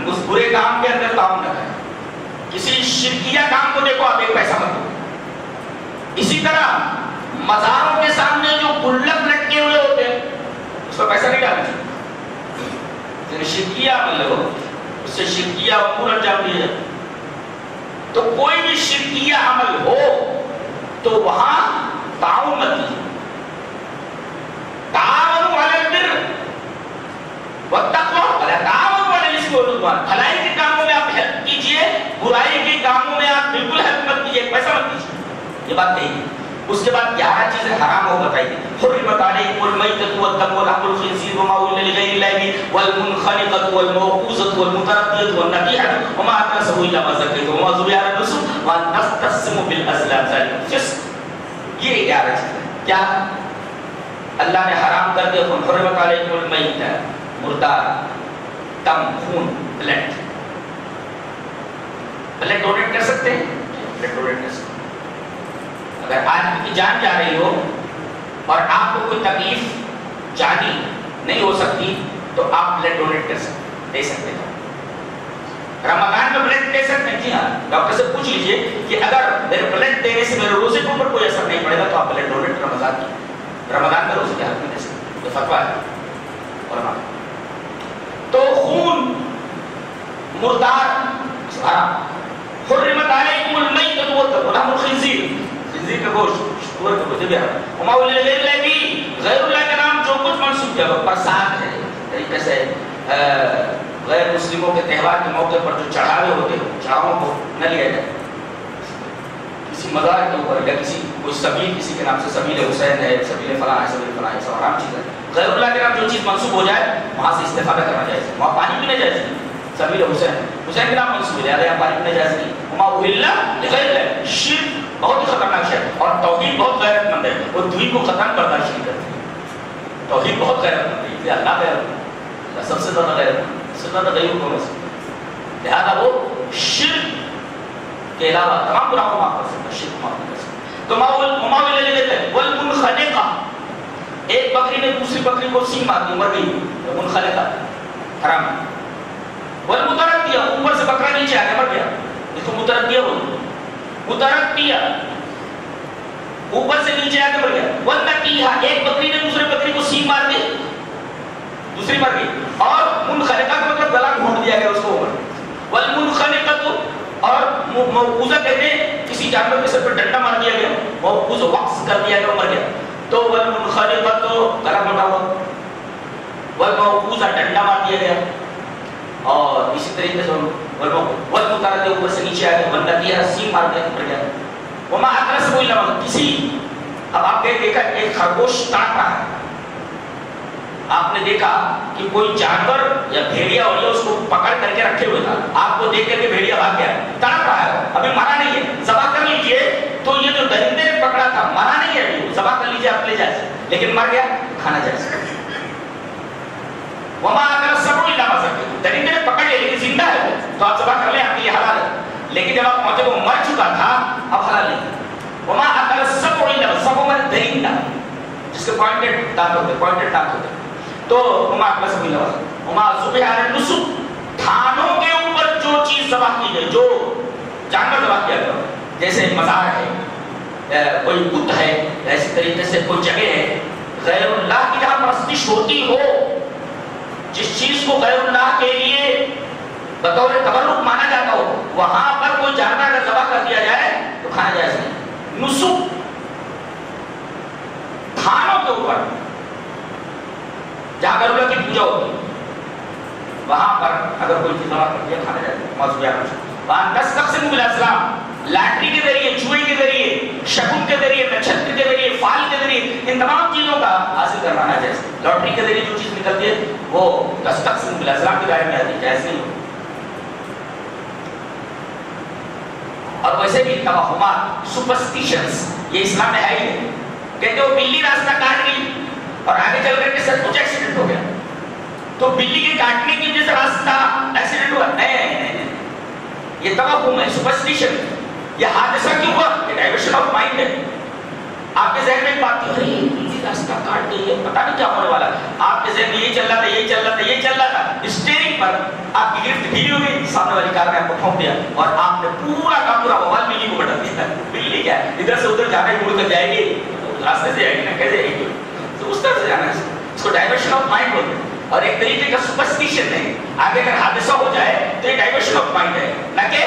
[SPEAKER 1] اس برے کام کے اندر کام نہ کریں. کسی شرکیہ کام کو دیکھو آپ ایک پیسہ مت دو. اسی طرح مزاروں کے سامنے جو گلک لٹکے ہوئے ہوتے ہیں اس پر پیسہ نہیں ڈالنا چاہیے. شرکیہ عمل ہو اس سے شرکیہ امور انجام دیا جائے. تو کوئی بھی شرکیہ عمل ہو تو وہاں تعاون مت کیجیے. تعاون علی البر والتقوی ولا تعاون علی الاثم والعدوان. بھلائی کے کاموں میں آپ ہیلپ کیجیے, برائی کے کاموں میں آپ بالکل ہیلپ مت کیجیے, پیسہ مت کیجیے. یہ بات نہیں ہے. اس کے بعد 11 چیزیں حرام ہو بتائی گئی. حرمت علیکم المیتۃ والدم ولحم الخنزیر وما اہل لغیر اللہ به والمنخنقۃ والموقوذۃ والمتردیۃ والنطیحۃ وما اکل السبع الا ما ذکیتم وما ذبح علی النصب وان تقسموا بالازلام ذلک فسق. یہ 11 چیزیں کیا اللہ نے حرام کر دیا. حرمت علیکم المیتۃ مردار, دم, خون, بلڈ. بلڈ ڈونیٹ کر سکتے ہیں, بلڈ ڈونیٹ کر سکتے ہیں. اگر آدمی کی جان جا رہی ہو اور آپ کو کوئی تکلیف جانی نہیں ہو سکتی تو آپ بلڈ ڈونیٹ کر سکتے, دے سکتے ہیں. رمضان میں بلڈ دے سکتے ہیں. جی ہاں, ڈاکٹر سے پوچھ لیجئے کہ اگر میرے بلڈ دینے سے میرے روزے کے اوپر کوئی اثر نہیں پڑے گا تو آپ بلڈ ڈونیٹ رمضان میں روزے کے حق میں دے سکتے ہیں. یہ فتویٰ ہے علماء. تو خون مردار حرام. حرمت علیکم المیتۃ والدم ولحم الخنزیر, خنزیر کا گوشت, سور کا گوشت بھی حرام. وما اہل لغیر اللہ به, غیر اللہ کا نام جو کچھ منسوب کیا پر ساتھ ہے طریقے سے غیر مسلموں کے تہوار کے موقع پر جو چڑھاوے ہوتے ہیں چڑھاووں کو نہ لیا جائے. کسی مزار کے اوپر یا کسی کوئی سبیل, کسی کے نام سے سبیل حسین ہے, سبیل فلاں ہے, سبیل فلاں ہے, سب حرام چیز ہے. غیر اللہ کے نام جو چیز منسوب ہو جائے وہاں سے استفادہ کرنا جائز ہے. وہاں پانی پینا جائز نہیں. سبیل حسین, حسین کے نام منسوب ہے یہاں پانی پینا جائز نہیں. وما اہل لغیر اللہ. شرک بہت ہی خطرناک ہے اور توحید بہت غیرت مند ہے. وہ دوئی کو ختم برداشت نہیں کرتی. توحید بہت غیرت مند ہے. اللہ غیرت مند, سب سے زیادہ غیرت مند, سب سے زیادہ غیور کون ہے. لہذا وہ شرک کے علاوہ تمام گناہوں کو معاف کر سکتا ہے, شرک معاف نہیں کر سکتا. تو وما اہل لغیر والمنخنقہ, ایک بکری نے دوسری بکری کو سینگ مار دی, مر گئی, منخنقہ حرام ہے. والمتردیہ, اوپر سے بکرا نیچے آ گیا مر گیا, اس کو متردیہ بولتے. متردیہ اوپر سے نیچے آ کے مر گیا. والنطیحہ, ایک بکری نے دوسری بکری کو سینگ مار دی, دوسری مر گئی. اور منخنقہ کا مطلب گلا گھونٹ دیا گیا اس کو اوپر. والمنخنقۃ, اور موقوذہ کہتے ہیں کسی جانور کے سر پر ڈنڈا مار دیا گیا, موقوذ وقص کر دیا گیا, مر گیا. تو والمنخنقۃ گلا گھونٹا ہوا, والموقوذہ ڈنڈا مار دیا گیا. اور اسی طریقے سے والمتردیہ اوپر سے نیچے آ گیا, والنطیحہ سینگ مار دیا مر گیا. وما اکل السبع الا ما, کسی, اب آپ نے دیکھا ایک خرگوش کاٹ رہا ہے, آپ نے دیکھا کہ کوئی جانور یا بھیڑیا اور اس کو پکڑ کر کے رکھے ہوئے تھا, آپ کو دیکھ کر کے بھیڑیا بھاگ گیا, تڑپ رہا ہے, ابھی مرا نہیں ہے, ذبح کر لیجئے. تو یہ جو درندے نے پکڑا تھا مرا نہیں ہے, ابھی ذبح کر لیجئے, آپ لے جائے, لیکن مر گیا, کھانا جائے. وما اکل السبع الا ما ذکیتم، درندے نے پکڑ لیا لیکن زندہ ہے تو آپ ذبح کر لیں، آپ کے لیے حلال ہے. لیکن جب آپ پہنچے وہ مر چکا تھا اب حلال نہیں. وما اکل السبع الا ما، سبع میں درندہ جس کے پوائنٹڈ دانت ہوتے تو وما اکل السبع الا ما، وما ذبح علی النصب، تھانوں کے اوپر جو چیز ذبح کی گئی، جو جانور ذبح کیا گیا، جیسے مزار ہے، کوئی بت ہے، ایسی طریقے سے کوئی جگہ ہے غیر اللہ کی جہاں پرستش ہوتی ہو، جس چیز کو غیر اللہ کے لیے بطور تبرک مانا جاتا ہو، وہاں پر کوئی جانور اگر ذبح کر دیا جائے تو کھانا جائز نہیں. نسک تھانوں کے اوپر جہاں غیر اللہ کی پوجا ہوتی ہے وہاں پر اگر کوئی چیز ذبح کر دیا کھانا جائز نہیں. موضوع وہاں 10 تقسیم بالازلام، لاٹری کے ذریعے، جوئے کے ذریعے، شگن کے ذریعے، نچھتر کے ذریعے، فال کے ذریعے، ان تمام چیزوں کا حاصل کرنا ناجائز. لاٹری کے ذریعے جو چیز نکلتی ہے وہ 10 تقسیم بالازلام کے دائرے میں آتی ہے، جائز نہیں. اور ویسے بھی توہمات، سپرسٹیشنز، یہ اسلام میں ہے ہی نہیں. کہتے ہو بلی راستہ کاٹ گئی اور آگے چل کر کے سچ مچ ایکسیڈنٹ ہو گیا تو بلی کے کاٹنے کی وجہ سے راستہ ایکسیڈنٹ ہوا. نہیں، یہ توہم ہے، سپرسٹیشن. یہ حادثہ کیوں ہوا؟ یہ ڈائیورشن آف مائنڈ ہے. آپ کے ذہن میں ایک بات تھی، ارے بلی راستہ کاٹ گئی ہے، پتہ نہیں کیا ہونے والا. آپ کے ذہن میں یہ چل رہا تھا، اسٹیئرنگ پر آپ کی گرفت ڈھیلی ہو گئی، سامنے والی کار نے آپ کو ٹھونک دیا اور آپ نے پورا کا پورا موبائل بلی کو بٹا دیا. بلی کیا ہے، ادھر سے ادھر جانے مڑ کر جائے گی، راستے سے جائے گی نا، کیسے جائے گی؟ تو اس طرح سے جانا ہے. اس کو ڈائیورشن آف مائنڈ ہوتا ہے اور ایک طریقے کا سپرسٹیشن ہے. آگے اگر حادثہ ہو جائے تو یہ ڈائیورشن آف مائنڈ ہے، نہ کہ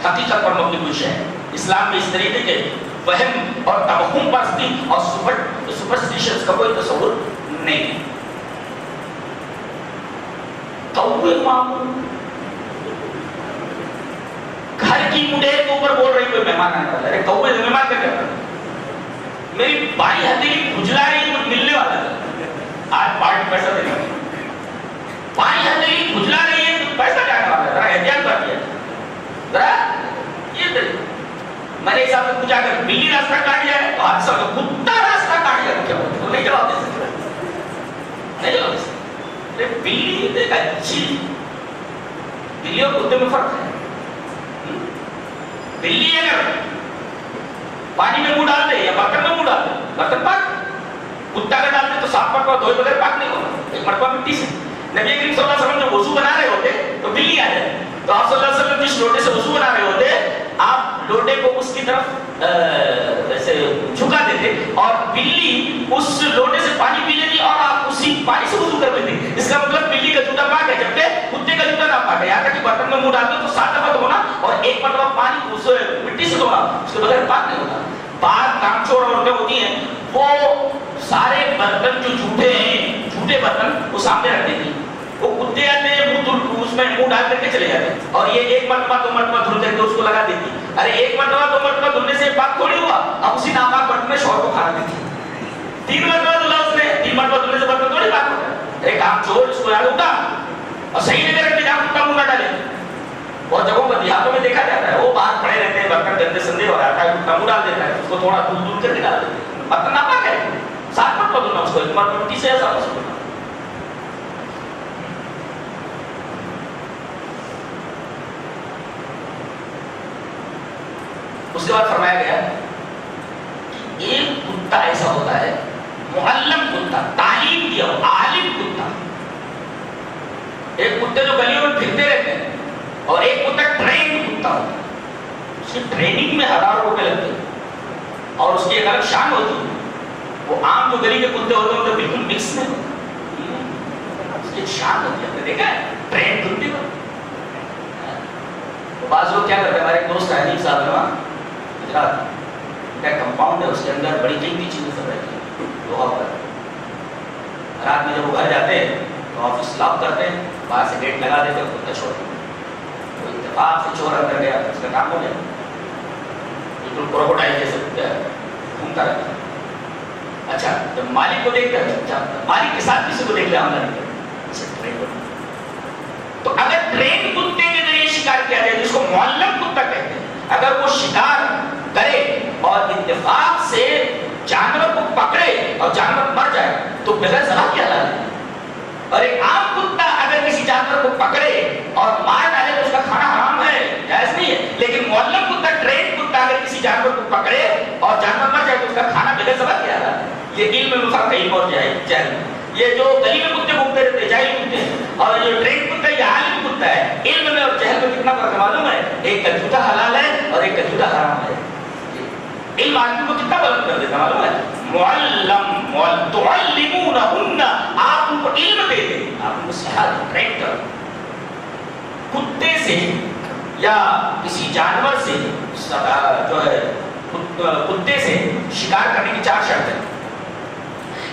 [SPEAKER 1] حقیقت پر مبنی کوئی شے ہے. اسلام میں اس طریقے کے وہم اور توہم پرستی اور سپرسٹیشنز کا کوئی تصور نہیں ہے. کوے معمول گھر کی مڈیر کے اوپر بول رہی کوئی مہمان آنے والا ہے، کوے سے مہمان کیا کرتا ہے؟ میری باری ہتھیلی کھجلا رہی کچھ ملنے والا ہے، آج پارٹی پیسہ دینے والی. باری ہتھیلی کھجلا رہی ہے تو پیسہ جانے والا ہے، ذرا احتیاط کر دیا ذرا. یہ میں نے ایسا پوچھا اگر بلی راستہ کاٹ جائے تو حادثہ ہو، کتا راستہ کاٹ جائے کیا ہوتا ہے؟ تو نہیں جواب دے سکتے، نہیں جواب دے سکتے. بلی ایک اچھی، بلی اور کتے میں فرق ہے. بلی اگر پانی میں منہ ڈال دے یا برتن میں منہ ڈال دے برتن پاک، کتا اگر ڈال دے تو 7 مرتبہ دھوئے بغیر پاک نہیں ہوگا، 1 مرتبہ مٹی سے. نبی کریم صلی اللہ علیہ وسلم جو وضو بنا رہے ہوتے تو بلی آ جائے تو آپ صلی اللہ علیہ وسلم جس لوٹے سے وضو بنا رہے ہوتے آپ لوٹے کو اس کی طرف ایسے جھکا دیتے اور بلی اس لوٹے سے پانی پی لیتی اور آپ اسی پانی سے وضو کر لیتے. اس کا مطلب بلی کا جوتا پاک ہے جبکہ کتے کا جوتا نہ پاک ہے. یہاں تک کہ برتن میں منہ ڈالتے تو 7 دفعہ دھونا اور 1 مرتبہ پانی اس مٹی سے دھونا، اس کے بغیر پاک نہیں ہوتا. بعض کامچور عورتیں ہوتی ہیں وہ سارے برتن جو جھوٹے ہیں، جھوٹے برتن وہ سامنے رکھ دیتی ہیں. وہ کتے آتے ہیں اس میں منہ ڈال کر کے چلے جاتے ہیں اور یہ 1 مرتبہ 2 مرتبہ دھل کر کے اس کو لگا دیتی. ارے 1 مرتبہ 2 مرتبہ دھلنے سے پاک تھوڑی ہوا، اب اسی ناپاک برتن میں شوہر کو کھانا دیتی. 3 مرتبہ دھلا اس نے، 3 مرتبہ دھلنے سے برتن تھوڑی پاک ہوتا ہے. ارے کامچور اس کو یاد ہوتا اور صحیح جگہ رکھ کے جہاں کتا منہ نہ ڈالے. بہت جگہوں پر دیہاتوں میں دیکھا جاتا ہے وہ باہر کھڑے رہتے ہیں، برتن گندے سندے ہو جاتا ہے، کتا منہ ڈال دیتا ہے، اس کو تھوڑا دور دور کر کے ڈال دیتے ہیں. برتن ناپاک ہے، 7 مرتبہ دھلنا اس کو، 1 مرتبہ مٹی سے ایسا ہو سکتا. اس کے بعد فرمایا گیا کہ ایک کتا ایسا ہوتا ہے معلم کتا، تعلیم دیا ہو، عالم کتا. ایک کتے جو گلیوں میں پھرتے رہتے ہیں اور ایک کتا ٹرینڈ کتا ہوتا ہے. اس کی ٹریننگ میں 1000 روپے لگتے ہیں اور اس کی ایک الگ شان ہوتی ہے. وہ عام جو گلی کے کتے ہوتے ہیں ان بالکل مکس نہیں ہوتے، اس کی ایک شان ہوتی ہے. آپ نے دیکھا ہے ٹرینڈ کتے کو. بعض لوگ کیا کرتے ہیں، ہمارے ایک دوست ہے حنیف صاحب نے گجرات کا کمپاؤنڈ ہے، اس کے اندر بڑی قیمتی چیزیں سب رہتی ہیں لوہا وغیرہ. رات میں جب وہ گھر جاتے ہیں تو آفس لاک کرتے ہیں، باہر سے گیٹ لگا دیتے ہیں، کتا چھوڑ دیتے ہیں. تو اتفاق سے چور اندر گیا، اس کا کام ہو گیا. بالکل کروکوڈائل جیسے گھومتا رہتا ہے. اچھا جب مالک کو دیکھتا ہے، مالک کے ساتھ کسی کو دیکھ لیا حملہ نہیں کرتا. تو اگر ٹرین کتے کے ذریعے شکار کیا جائے جس کو معلم کتا کہتے ہیں، اگر وہ شکار کرے اور اتفاق سے جانور کو پکڑے اور جانور مر جائے تو بغیر ذبح کیا حلال ہے. اور ایک عام کتا اگر کسی جانور کو پکڑے اور مار ڈالے تو اس کا کھانا حرام ہے، جائز نہیں ہے. لیکن معلم کتا، ٹرین کتا اگر کسی جانور کو پکڑے اور جانور مر جائے تو اس کا کھانا بغیر سبب کیا ہے. یہ علم میں فرق ہے، علم اور جہل. یہ جو گلی میں کتے بھوکتے رہتے ہیں جاہل کتے ہیں، اور جو ٹرین کتا یہ عالم کتا ہے. علم میں اور جہل میں کتنا فرق معلوم ہے؟ ایک کا جھوٹا حلال ہے اور ایک کا جھوٹا حرام ہے. علم آدمی کو کتنا بلند کر دیتا معلوم ہے؟ معلم تعلمونہن، آپ ان کو علم دے دیں، آپ ان کو سکھا ٹرین کرو. کتے سے یا کسی جانور سے جو ہے کتے سے شکار کرنے کی 4 شرطیں.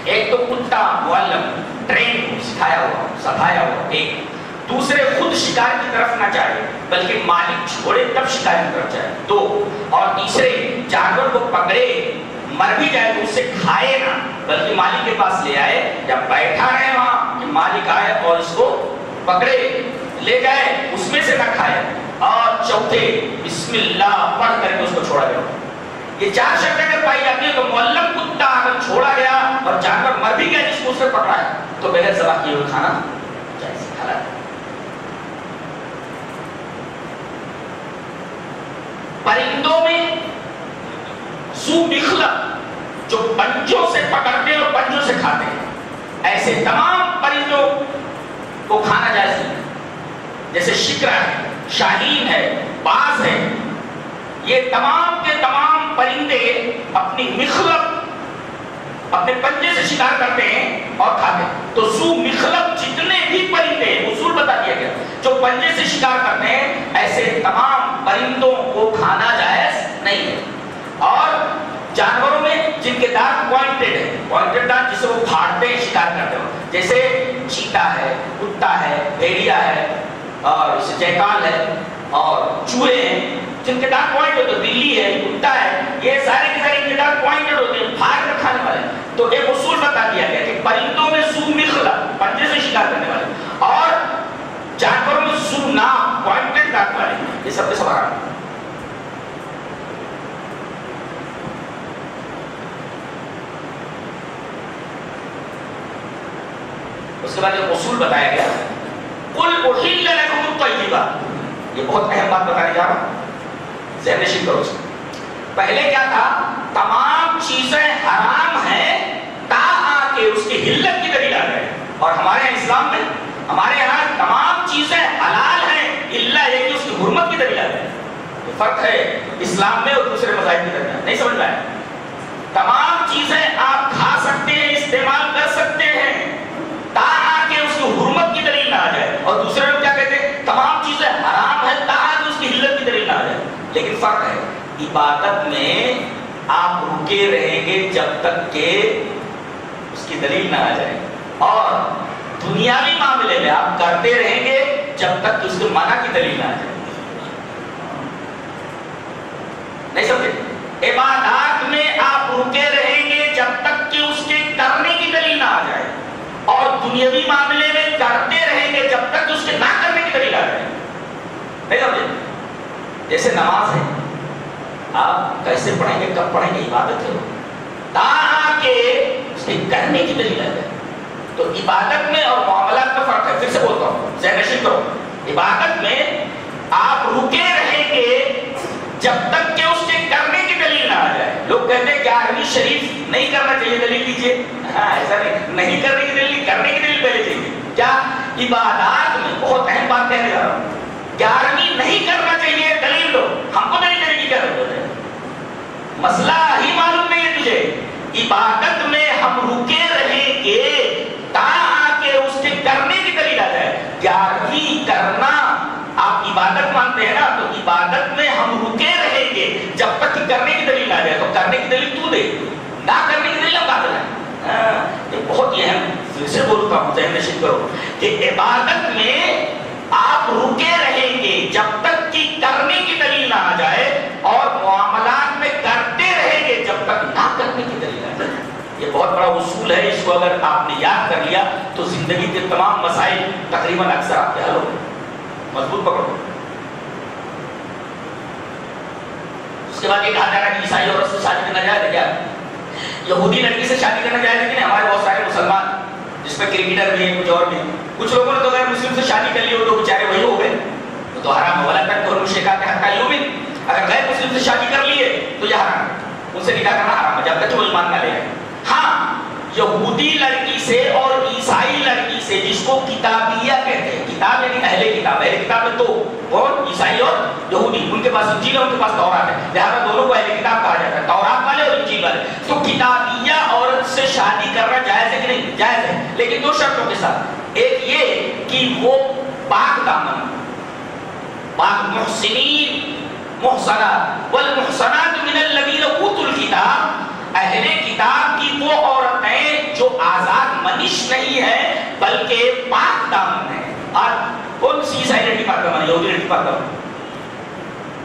[SPEAKER 1] ایک تو کتا معلم ٹرین کو سکھایا ہوا سکھایا ہوا، ایک. دوسرے خود شکار کی طرف نہ جائے بلکہ مالک چھوڑے تب شکار کی طرف جائے، 2. اور تیسرے جانور کو پکڑے مر بھی جائے تو اسے کھائے نہ بلکہ مالک کے پاس لے آئے، جب بیٹھا رہے وہاں کہ مالک آئے اور اس کو پکڑے لے جائے اس میں سے نہ کھائے. اور چوتھے بسم اللہ پڑھ کر کے اس کو چھوڑا گیا. یہ 4 شرطیں اگر پائی جاتی ہے تو معلم کتا اگر چھوڑا گیا اور جانور مر بھی گیا جس کو اس نے پکڑا ہے تو بغیر ذبح کیے ہوئے کھانا جائز حلال ہے. پرندوں میں ذو مخلب جو پنجوں سے پکڑتے اور پنجوں سے کھاتے ہیں، ایسے تمام پرندوں کو کھانا جائز نہیں. جیسے شکرا ہے، شاہین ہے، باز ہے، یہ تمام کے تمام پرندے اپنی مخلب اپنے پنجے سے شکار کرتے ہیں اور کھاتے ہیں. تو ذو مخلب جتنے بھی پرندے، اصول بتا دیا گیا، جو پنجے سے شکار کرتے ہیں ایسے تمام پرندوں کو کھانا جائز نہیں ہے. اور جانوروں میں جن کے دانت پوائنٹڈ ہے، پوائنٹڈ دانت جسے وہ پھاڑتے ہیں شکار کرتے ہیں، جیسے چیتا ہے، کتا ہے، بھیڑیا ہے، اور اسے جیکال ہے اور چوہے ہیں جن کے دانت پوائنٹ ہوتے ہیں، بلی ہے، کتا ہے، یہ سارے کے سارے ان کے دانت پوائنٹڈ ہوتے ہیں، پھاڑ کر کھانے والے. تو ایک اصول بتا دیا گیا کہ پرندوں میں ذو مخلب پنجے سے شکار کرنے والے اور جانوروں میں ذو ناب پوائنٹڈ دانت والے، یہ سب کے سب حرام ہے. اس کے بعد ایک اصول بتایا گیا، قل احل لکم الطیبات. یہ بہت اہم بات بتانے جا رہا ہوں، ذہن نشین کرو. پہلے کیا تھا؟ تمام چیزیں حرام ہیں تا کہ اس کی حلت کی دلیل آ جائے. اور ہمارے اسلام میں ہمارے یہاں تمام چیزیں حلال ہیں الا یہ کہ اس کی حرمت کی دلیل آ جائے. یہ فرق ہے اسلام میں اور دوسرے مذاہب کے درمیان. نہیں سمجھ میں آیا؟ تمام چیزیں آپ کھا سکتے ہیں، استعمال کر سکتے ہیں تاکہ اس کی حرمت کی دلیل نہ آ جائے. اور دوسرے لوگ کیا کہتے ہیں؟ تمام چیزیں حرام ہیں تاکہ اس کی حلت کی دلیل نہ آ جائے. لیکن فرق ہے، عبادت میں آپ رکے رہیں گے جب تک کہ اس کی دلیل نہ آ جائے، اور دنیاوی معاملے میں آپ کرتے رہیں گے جب تک کہ اس کے منع کی دلیل نہ آ جائے. نہیں سمجھے؟ عبادات میں آپ رکے رہیں گے جب تک کہ اس کے کرنے کی دلیل نہ آ جائے، اور دنیاوی معاملے میں کرتے رہیں گے جب تک اس کے نہ کرنے کی دلیل آ جائے. نہیں سمجھے؟ جیسے نماز ہے، آپ کیسے پڑھیں گے، کب پڑھیں گے، عبادت ہے تاکہ اس کے کرنے کی دلیل آ جائے. تو عبادت میں اور معاملات میں فرق ہے. پھر سے بولتا ہوں، ذہن نشین کرو. عبادت میں آپ رکے رہیں گے جب تک کہ اس کے کرنے کی دلیل نہ آ جائے. لوگ کہتے ہیں 11ویں شریف نہیں کرنا چاہیے، دلیل دیجیے. ہاں ایسا نہیں کرنے کی دلیل، کرنے کی دلیل پہلے چاہیے. کیا عبادات میں بہت اہم بات کہنے جا رہا ہوں، 11ویں نہیں کرنا چاہیے، دلیل دو. ہم کو دلیل دینے کی کیا ضرورت ہے؟ مسئلہ ہی معلوم نہیں ہے تجھے. عبادت میں ہم رکے رہیں گے تاکہ اس کے کرنے کی دلیل آ جائے. 11ویں کرنا آپ عبادت مانتے ہیں نا، تو عبادت میں ہم رکے رہیں گے جب تک کہ کرنے کی دلیل آ جائے. تو کرنے کی دلیل تو دے، نہ کرنے کی دلیل ہم کہاں سے لائیں؟ یہ بہت ہی اہم. پھر سے بولتا ہوں، ذہن نشین کرو کہ عبادت میں آپ رکے رہیں گے جب تک کہ کرنے کی دلیل نہ آ جائے، اور معاملات میں کرتے رہیں گے جب تک نہ کرنے کی دلیل آ جائے. یہ بہت بڑا اصول ہے. اس کو اگر آپ نے یاد کر لیا تو زندگی کے تمام مسائل تقریباً اکثر آپ کے حل ہو. مضبوط پکڑو. اس کے بعد یہ کہا جا رہا ہے کہ عیسائی عورت سے شادی کرنا جائز ہے کیا؟ یہودی لڑکی سے شادی کرنا جائز ہے کہ نہیں؟ ہمارے بہت سارے مسلمان جس میں کرکٹر بھی ہے، کچھ اور بھی، کچھ لوگوں نے تو غیر مسلم سے شادی کر لی ہو تو بیچارے وہی ہو گئے، وہ تو حرام ہے، ولا تنکحوا المشرکات حتی یؤمن، اگر غیر مسلم سے شادی کر لیے تو یہ حرام ہے، ان سے نکاح کرنا حرام ہے جب تک وہ ایمان نہ لے آئے۔ ہاں یہودی لڑکی سے اور عیسائی لڑکی سے، جس کو کتابیہ کہتے ہیں، کتاب یعنی اہل کتاب، اہل کتاب میں دو، کون؟ عیسائی اور یہودی، ان کے پاس انجیل ہے، ان کے پاس تورات ہے، لہذا دونوں کو اہل کتاب کہا جاتا ہے، تورات والے اور انجیل والے۔ تو کتابیہ عورت سے شادی کرنا جائز ہے کہ نہیں؟ جائز ہے، لیکن دو شرطوں کے ساتھ، ایک یہ کہ وہ پاک دامن، پاک محسنین محصنات، والمحصنات من الذین اوتوا الکتاب، اہل کتاب کی وہ عورتیں جو آزاد منش نہیں ہے بلکہ پاک دامن ہے۔ اور کون سی عیسائی لڑکی پاک دامن ہے؟ یہودی لڑکی پاک دامن،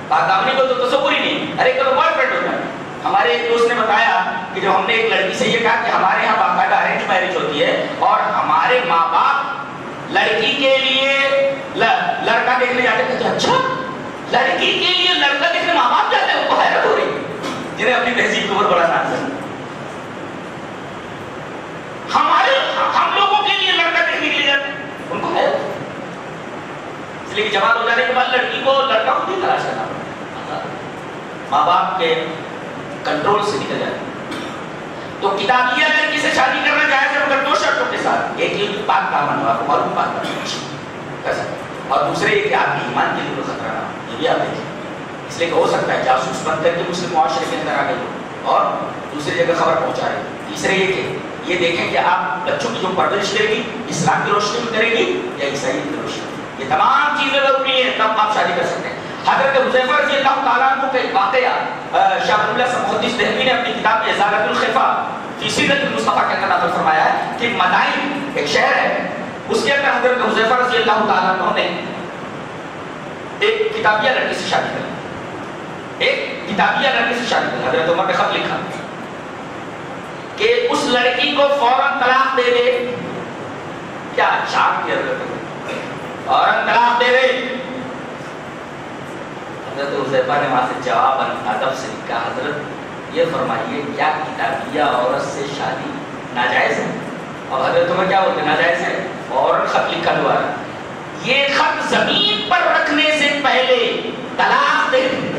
[SPEAKER 1] پاک دامنی کو تو تصور ہی نہیں، ارے کل بوائے فرینڈ ہوتا ہے۔ ہمارے ایک دوست نے بتایا کہ جب ہم نے ایک لڑکی سے یہ کہا کہ ہمارے یہاں باقاعدہ ارینج میرج ہوتی ہے اور ہمارے ماں باپ لڑکی کے لیے لڑکا دیکھنے جاتے ہیں، اچھا لڑکی کے لیے لڑکا دیکھنے ماں باپ جاتے ہیں، ان کو حیرت ہو رہی جنہیں اپنی تہذیب کے اوپر بڑا ناز ہے۔ ہم لوگوں کے لیے لڑکا دیکھنے کے لیے جاتے ہیں، ان کو حیرت، اس لیے کہ جوان ہو جانے کے بعد لڑکی کو لڑکا خود ہی تلاش کرنا پڑتا ہے، ماں باپ کے کنٹرول سے نکل جاتے ہیں۔ تو کتابیہ لڑکی سے شادی کرنا جائز ہے مگر دو شرطوں کے ساتھ، ایک یہ کہ پاک دامن ہو، آپ کو معلوم پاک دامن، اور دوسرے یہ کہ آپ کے ایمان کے لیے کوئی خطرہ نہ ہو، یہ بھی آپ دیکھیں، اس لیے کہ ہو سکتا ہے جاسوس بن کر کے مسلم معاشرے کے اندر آ گئی ہو اور دوسری جگہ خبر پہنچا رہے ہو۔ تیسرے یہ کہ یہ دیکھیں کہ آپ بچوں کی جو پرورش کرے گی اسلام کی روشنی میں کرے گی یا عیسائی کی روشنی، یہ تمام چیزیں ضروری ہیں، تب آپ شادی کر سکتے ہیں۔ حضرت حذیفہ رضی اللہ تعالیٰ عنہ کا ایک واقعہ شاہ عبد اللہ محدث دہلوی نے اپنی کتاب میں ازالۃ الخفا فی سیرۃ المصطفیٰ کے اندر نقل فرمایا ہے کہ مدائن ایک شہر ہے، اس کے اندر حضرت حذیفہ رضی اللہ تعالیٰ عنہ نے ایک کتابیہ لڑکی سے شادی کری، ایک کتابیہ لڑکی سے شادی کری۔ حضرت عمر نے خط لکھا کہ اس لڑکی کو فوراً طلاق دے دے، کیا شاک کیا حضرت، فوراً طلاق دے دے۔ حضرت حذیفہ نے وہاں سے جواب ادب سے لکھا، حضرت یہ فرمائیے کیا کتابیہ عورت سے شادی ناجائز ہے؟ اور حضرت عمر کیا بولتے ناجائز ہے، فوراً خط لکھا دوبارہ، یہ خط زمین پر رکھنے سے پہلے طلاق دے دے۔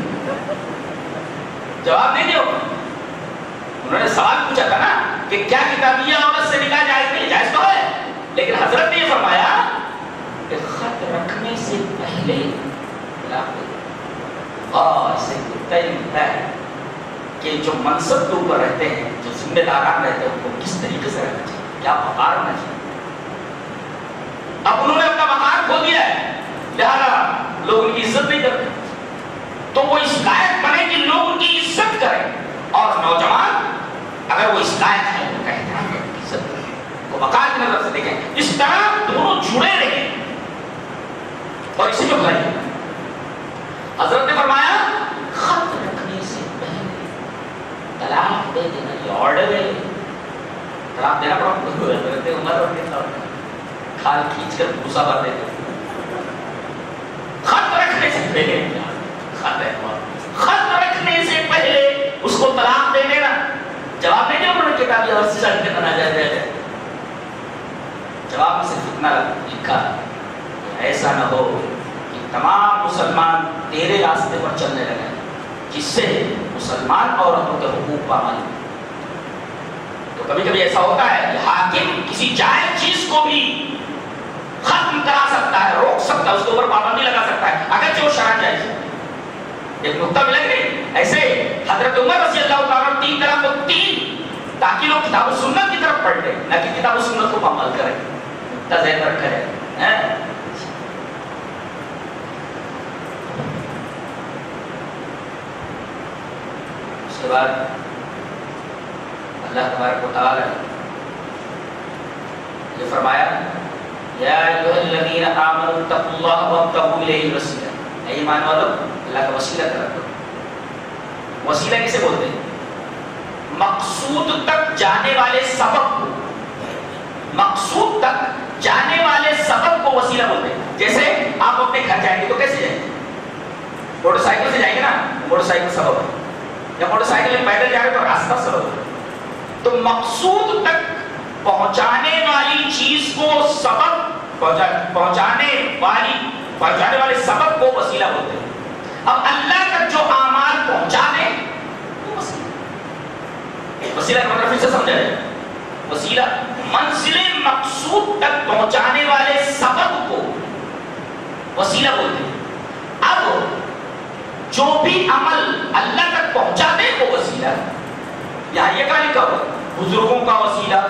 [SPEAKER 1] جواب نہیں دو، انہوں نے سوال پوچھا تھا نا کہ کیا کتابیہ عورت سے نکاح جائز نہیں؟ جائز تو ہے، لیکن حضرت نے یہ فرمایا کہ خط رکھنے سے پہلے طلاق دے دے۔ اور اسے طے ملتا ہے کہ جو منصب کے اوپر رہتے ہیں، جو ذمہ داران رہتے ہیں، ان کو کس طریقے سے رہنا چاہیے، کیا وقار ہونا چاہیے۔ اب انہوں نے اپنا وقار کھو دیا ہے، لہذا لوگ ان کی عزت نہیں کرتے، تو وہ اس لائق بنے کہ لوگ ان کی عزت کریں، اور نوجوان اگر وہ اس لائق ہے تو کہتے ہیں کہ عزت کریں، وہ وقار کی نظر سے دیکھیں، اس طرح دونوں جڑے رہیں اور اسی میں بھلائی۔ حضرت نے فرمایا خط رکھنے سے پہلے طلاق دے دینا، یہ آرڈر ہے، طلاق دینا پڑا۔ حضرت عمر رضی اللہ عنہ کھال کھینچ کر بھوسا بھر دیتے، خط رکھنے سے پہلے، خط رکھنے سے پہلے اس کو طلاق دے دینا۔ جواب نہیں دیا انہوں نے کتابی عورت سے شادی کرنا ناجائز ہے، جواب میں صرف اتنا لکھا ایسا نہ ہو کہ تمام مسلمان تیرے راستے پر چلنے لگے جس سے مسلمان عورتوں کے حقوق پامال ہو۔ تو کبھی کبھی ایسا ہوتا ہے کہ حاکم کسی جائز چیز کو بھی ختم کرا سکتا ہے، روک سکتا ہے، اس کے اوپر پابندی لگا سکتا ہے اگرچہ وہ شرعاً جائز ہے۔ ایک نقطہ ملے نہیں ایسے حضرت عمر رضی اللہ تعالیٰ 3 طرح کو 3 تاکہ لوگ کتاب و سنت کی طرف پڑھ لیں، نہ کہ کتاب و سنت کو پامال کریں، نقطہ ذہن میں رکھا جائے۔ اس کے بعد اللہ تبارک و تعالی یہ فرمایا یا ایھا الذین آمنوا اتقوا اللہ وابتغوا الیہ الوسیلہ، اے ایمان والو اللہ کا وسیلہ طلب کرو۔ وسیلہ کسے بولتے ہیں؟ مقصود تک جانے والے سبب کو، مقصود تک جانے والے سبب کو وسیلہ بولتے ہیں۔ جیسے آپ اپنے گھر جائیں گے تو کیسے جائیں گے؟ موٹر سائیکل سے جائیں گے نا، موٹر سائیکل سبب ہے، یا موٹر سائیکل میں پیدل جا رہے تو راستہ سبب ہے۔ تو مقصود تک پہنچانے والی چیز پہنچانے والے سبب کو وسیلہ بولتے ہیں. اب اللہ تک جو اعمال پہنچا دیں وہ وسیلہ کا مطلب پھر سے سمجھا جائے. وسیلہ منزل مقصود تک پہنچانے والے سبب کو وسیلہ بولتے ہیں. اب جو بھی عمل اللہ تک پہنچا دے وہ وسیلہ ہے. یہاں یہ کہا لکھا ہوا بزرگوں کا وسیلہ،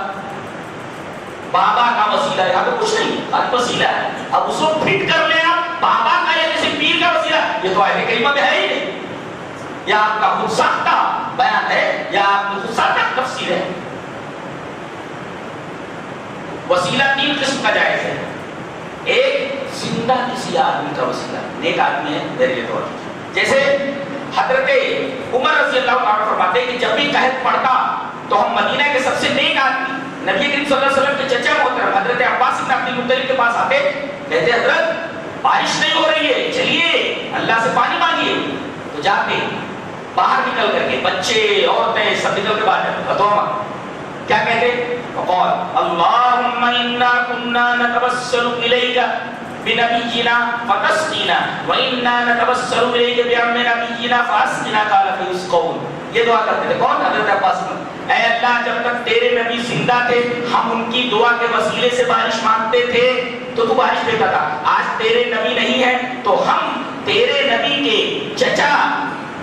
[SPEAKER 1] بابا کا وسیلہ، یہاں تو کچھ نہیں، وسیلہ ہے. اب اس کو فٹ کر لیں آپ بابا کا یا کسی پیر کا وسیلہ، یہ تو آیت کریمہ میں ہے ہی نہیں. یا آپ کا خود ساختہ بیان ہے یا آپ کی خود ساختہ تفسیر ہے. وسیلہ تین قسم کا جائز ہے. ایک زندہ کسی آدمی کا وسیلہ، نیک آدمی ہے میرے طور پر، جیسے حضرت عمر رضی اللہ عنہ فرماتے ہیں کہ جب بھی قحط پڑتا تو ہم مدینہ کے سب سے نیک آدمی نبی کریم صلی اللہ علیہ وسلم کے چچا محترم حضرت عباس بن عبد المطلب کے پاس آتے، کہتے حضرت بارش نہیں ہو رہی ہے، چلیے اللہ سے پانی مانگیے. تو جاتے باہر نکل کر کے بچے عورتیں سب نکل کے باہر فتوا کیا کہتے؟ وقال اللهم انا كنا نتوسل اليك بنبينا فتسقينا وانا نتوسل اليك بعم نبينا فاسقنا قال فيسقون. یہ دعا کرتے تھے کون؟ حضرت عباس. اے اللہ جب تک تیرے نبی زندہ تھے ہم ان کی دعا کے وسیلے سے بارش مانگتے تھے تو تو بارش دیتا تھا. آج تیرے نبی نہیں ہے تو ہم تیرے نبی کے چچا